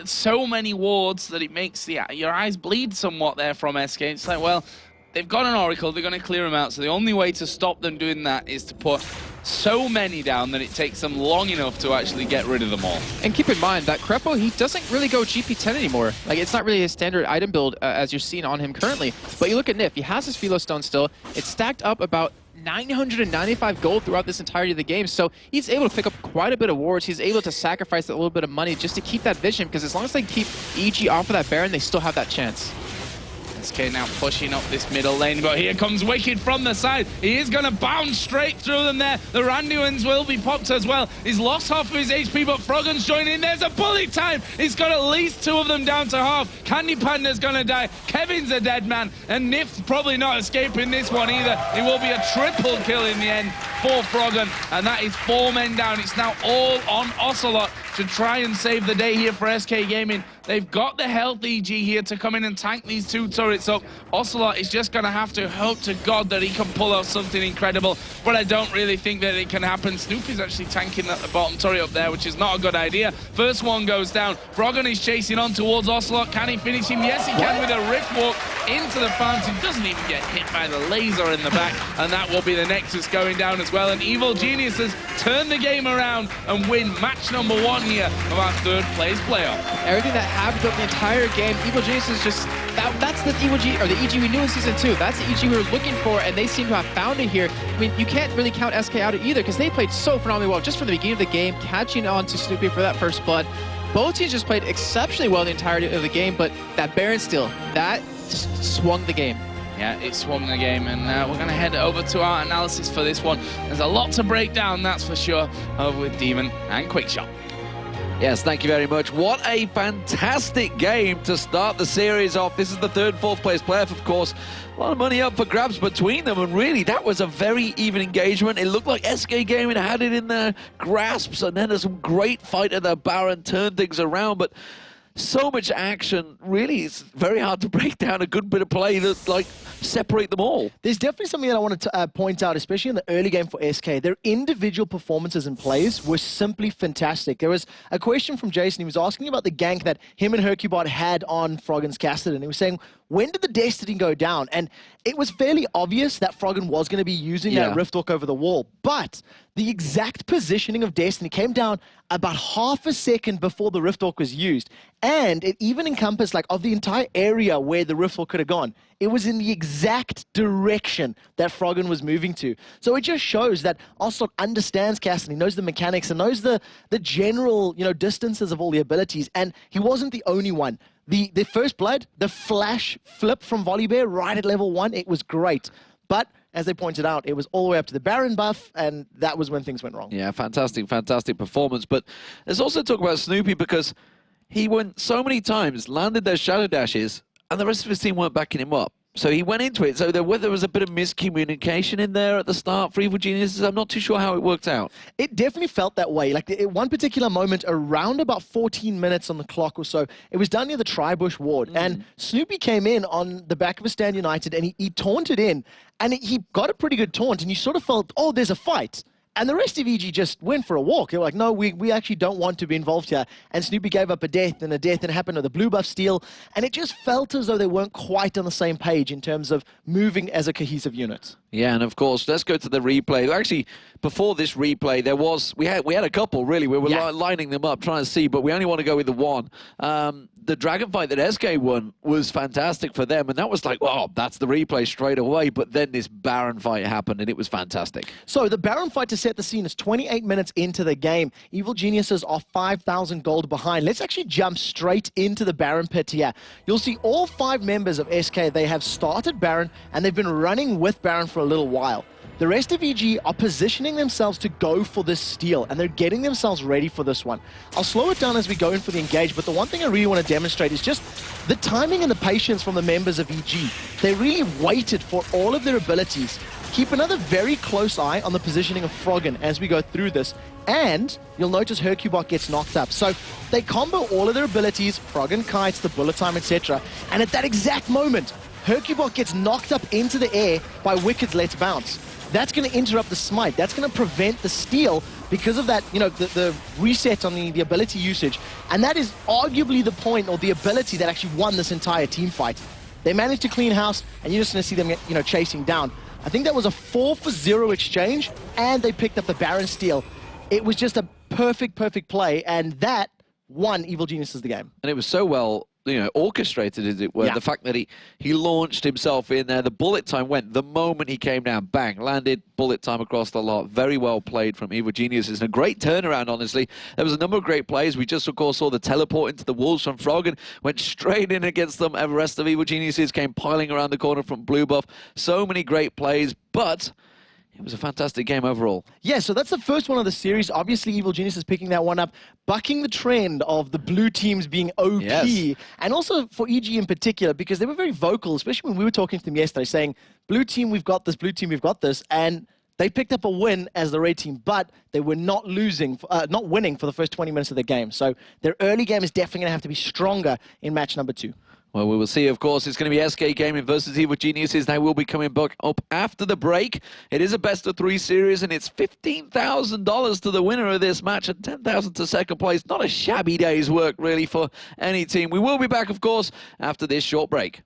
C: so many wards that it makes your eyes bleed somewhat there from SK. It's like, well, they've got an Oracle, they're going to clear them out, so the only way to stop them doing that is to put so many down that it takes them long enough to actually get rid of them all.
G: And keep in mind that Crepo, he doesn't really go GP10 anymore. Like, it's not really his standard item build as you're seeing on him currently. But you look at Nif, he has his Philo Stone still. It's stacked up about 995 gold throughout this entirety of the game, so he's able to pick up quite a bit of wards. He's able to sacrifice a little bit of money just to keep that vision, because as long as they keep EG off of that Baron, they still have that chance.
C: SK now pushing up this middle lane, but here comes Wicked from the side. He is going to bounce straight through them there. The Randuins will be popped as well. He's lost half of his HP, but Froggen's joining in. There's a bullet time. He's got at least 2 of them down to half. Candy Panda's going to die. Kevin's a dead man, and Nif probably not escaping this one either. It will be a triple kill in the end for Froggen, and that is 4 men down. It's now all on Ocelot to try and save the day here for SK Gaming. They've got the health EG here to come in and tank these 2 turrets up. Ocelot is just going to have to hope to God that he can pull out something incredible, but I don't really think that it can happen. Snoopy's actually tanking at the bottom turret up there, which is not a good idea. First one goes down. Froggen is chasing on towards Ocelot. Can he finish him? Yes, he can with a rift walk into the fountain. Doesn't even get hit by the laser in the back, and that will be the Nexus going down as well. And Evil Geniuses turn the game around and win match number 1 here of our 3rd place playoff.
G: Everything that happened throughout the entire game, Evil Geniuses just, that's the Evil G, or the EG we knew in Season 2. That's the EG we were looking for, and they seem to have found it here. I mean, you can't really count SK out either, because they played so phenomenally well just from the beginning of the game, catching on to Snoopy for that first blood. Both teams just played exceptionally well the entirety of the game, but that Baron steal, that just swung the game.
C: Yeah, it swung the game, and we're going to head over to our analysis for this one. There's a lot to break down, that's for sure, over with Demon and Quickshot.
I: Yes, thank you very much. What a fantastic game to start the series off. This is the 3rd, 4th place playoff, of course. A lot of money up for grabs between them, and really, that was a very even engagement. It looked like SK Gaming had it in their grasps, and then there's some great fight at the Baron, turned things around, but so much action. Really, it's very hard to break down a good bit of play that, like, separate them all.
J: There's definitely something that I wanted to point out, especially in the early game for SK. Their individual performances and plays were simply fantastic. There was a question from Jason. He was asking about the gank that him and Hercubot had on Froggen's Cassidy. He was saying, when did the Destiny go down? And it was fairly obvious that Froggen was going to be using that Rift Walk over the wall. But the exact positioning of Destiny came down about half a second before the Rift Walk was used. And it even encompassed, like, of the entire area where the Rift Walk could have gone, it was in the exact direction that Froggen was moving to. So it just shows that Ocelot understands Cassidy, knows the mechanics, and knows the general, distances of all the abilities. And he wasn't the only one. The first blood, the flash flip from Volibear right at level 1, it was great. But as they pointed out, it was all the way up to the Baron buff, and that was when things went wrong.
I: Yeah, fantastic, fantastic performance. But let's also talk about Snoopy, because he went so many times, landed those shadow dashes, and the rest of his team weren't backing him up. So he went into it. So there was a bit of miscommunication in there at the start for Evil Geniuses. I'm not too sure how it worked out.
J: It definitely felt that way. Like, at one particular moment, around about 14 minutes on the clock or so, it was down near the Tribush ward. And Snoopy came in on the back of a Stand United, and he taunted in. And he got a pretty good taunt, and you sort of felt, oh, there's a fight. And the rest of EG just went for a walk. They were like, no, we actually don't want to be involved here. And Snoopy gave up a death, and it happened with a blue buff steal. And it just felt as though they weren't quite on the same page in terms of moving as a cohesive unit.
I: Yeah, and of course, let's go to the replay. Actually, before this replay, we had a couple, really. We were lining them up, trying to see, but we only want to go with the one. The dragon fight that SK won was fantastic for them, and that was like, oh, that's the replay straight away. But then this Baron fight happened, and it was fantastic.
J: So the Baron fight, to set the scene, is 28 minutes into the game. Evil Geniuses are 5,000 gold behind. Let's actually jump straight into the Baron pit here. You'll see all 5 members of SK, they have started Baron, and they've been running with Baron for a little while. The rest of EG are positioning themselves to go for this steal, and they're getting themselves ready for this one. I'll slow it down as we go in for the engage, but the one thing I really want to demonstrate is just the timing and the patience from the members of EG. They really waited for all of their abilities. Keep another very close eye on the positioning of Froggen as we go through this, and you'll notice Hercubot gets knocked up. So they combo all of their abilities, Froggen kites, the bullet time, etc. And at that exact moment, Hercubot gets knocked up into the air by Wicked's Let's Bounce. That's going to interrupt the smite. That's going to prevent the steal because of that, the reset on the ability usage. And that is arguably the point, or the ability, that actually won this entire team fight. They managed to clean house, and you're just going to see them, chasing down. I think that was a 4-for-0 exchange, and they picked up the Baron steal. It was just a perfect play, and that won Evil Geniuses the game.
I: And it was so well, orchestrated, as it were.
J: Yeah.
I: The fact that he launched himself in there, the bullet time went the moment he came down, bang, landed, bullet time across the lot. Very well played from Evil Geniuses, and a great turnaround, honestly. There was a number of great plays. We just, of course, saw the teleport into the wolves from Froggen, went straight in against them, and the rest of Evil Geniuses came piling around the corner from blue buff. So many great plays, but it was a fantastic game overall.
J: Yeah, so that's the first one of the series. Obviously, Evil Genius is picking that one up, bucking the trend of the blue teams being OP. Yes. And also for EG in particular, because they were very vocal, especially when we were talking to them yesterday, saying, blue team, we've got this, blue team, we've got this. And They picked up a win as the red team, but they were not winning for the first 20 minutes of the game. So their early game is definitely going to have to be stronger in match number 2.
I: Well, we will see, of course. It's going to be SK Gaming versus Evil Geniuses. They will be coming back up after the break. It is a best-of-3 series, and it's $15,000 to the winner of this match and $10,000 to second place. Not a shabby day's work, really, for any team. We will be back, of course, after this short break.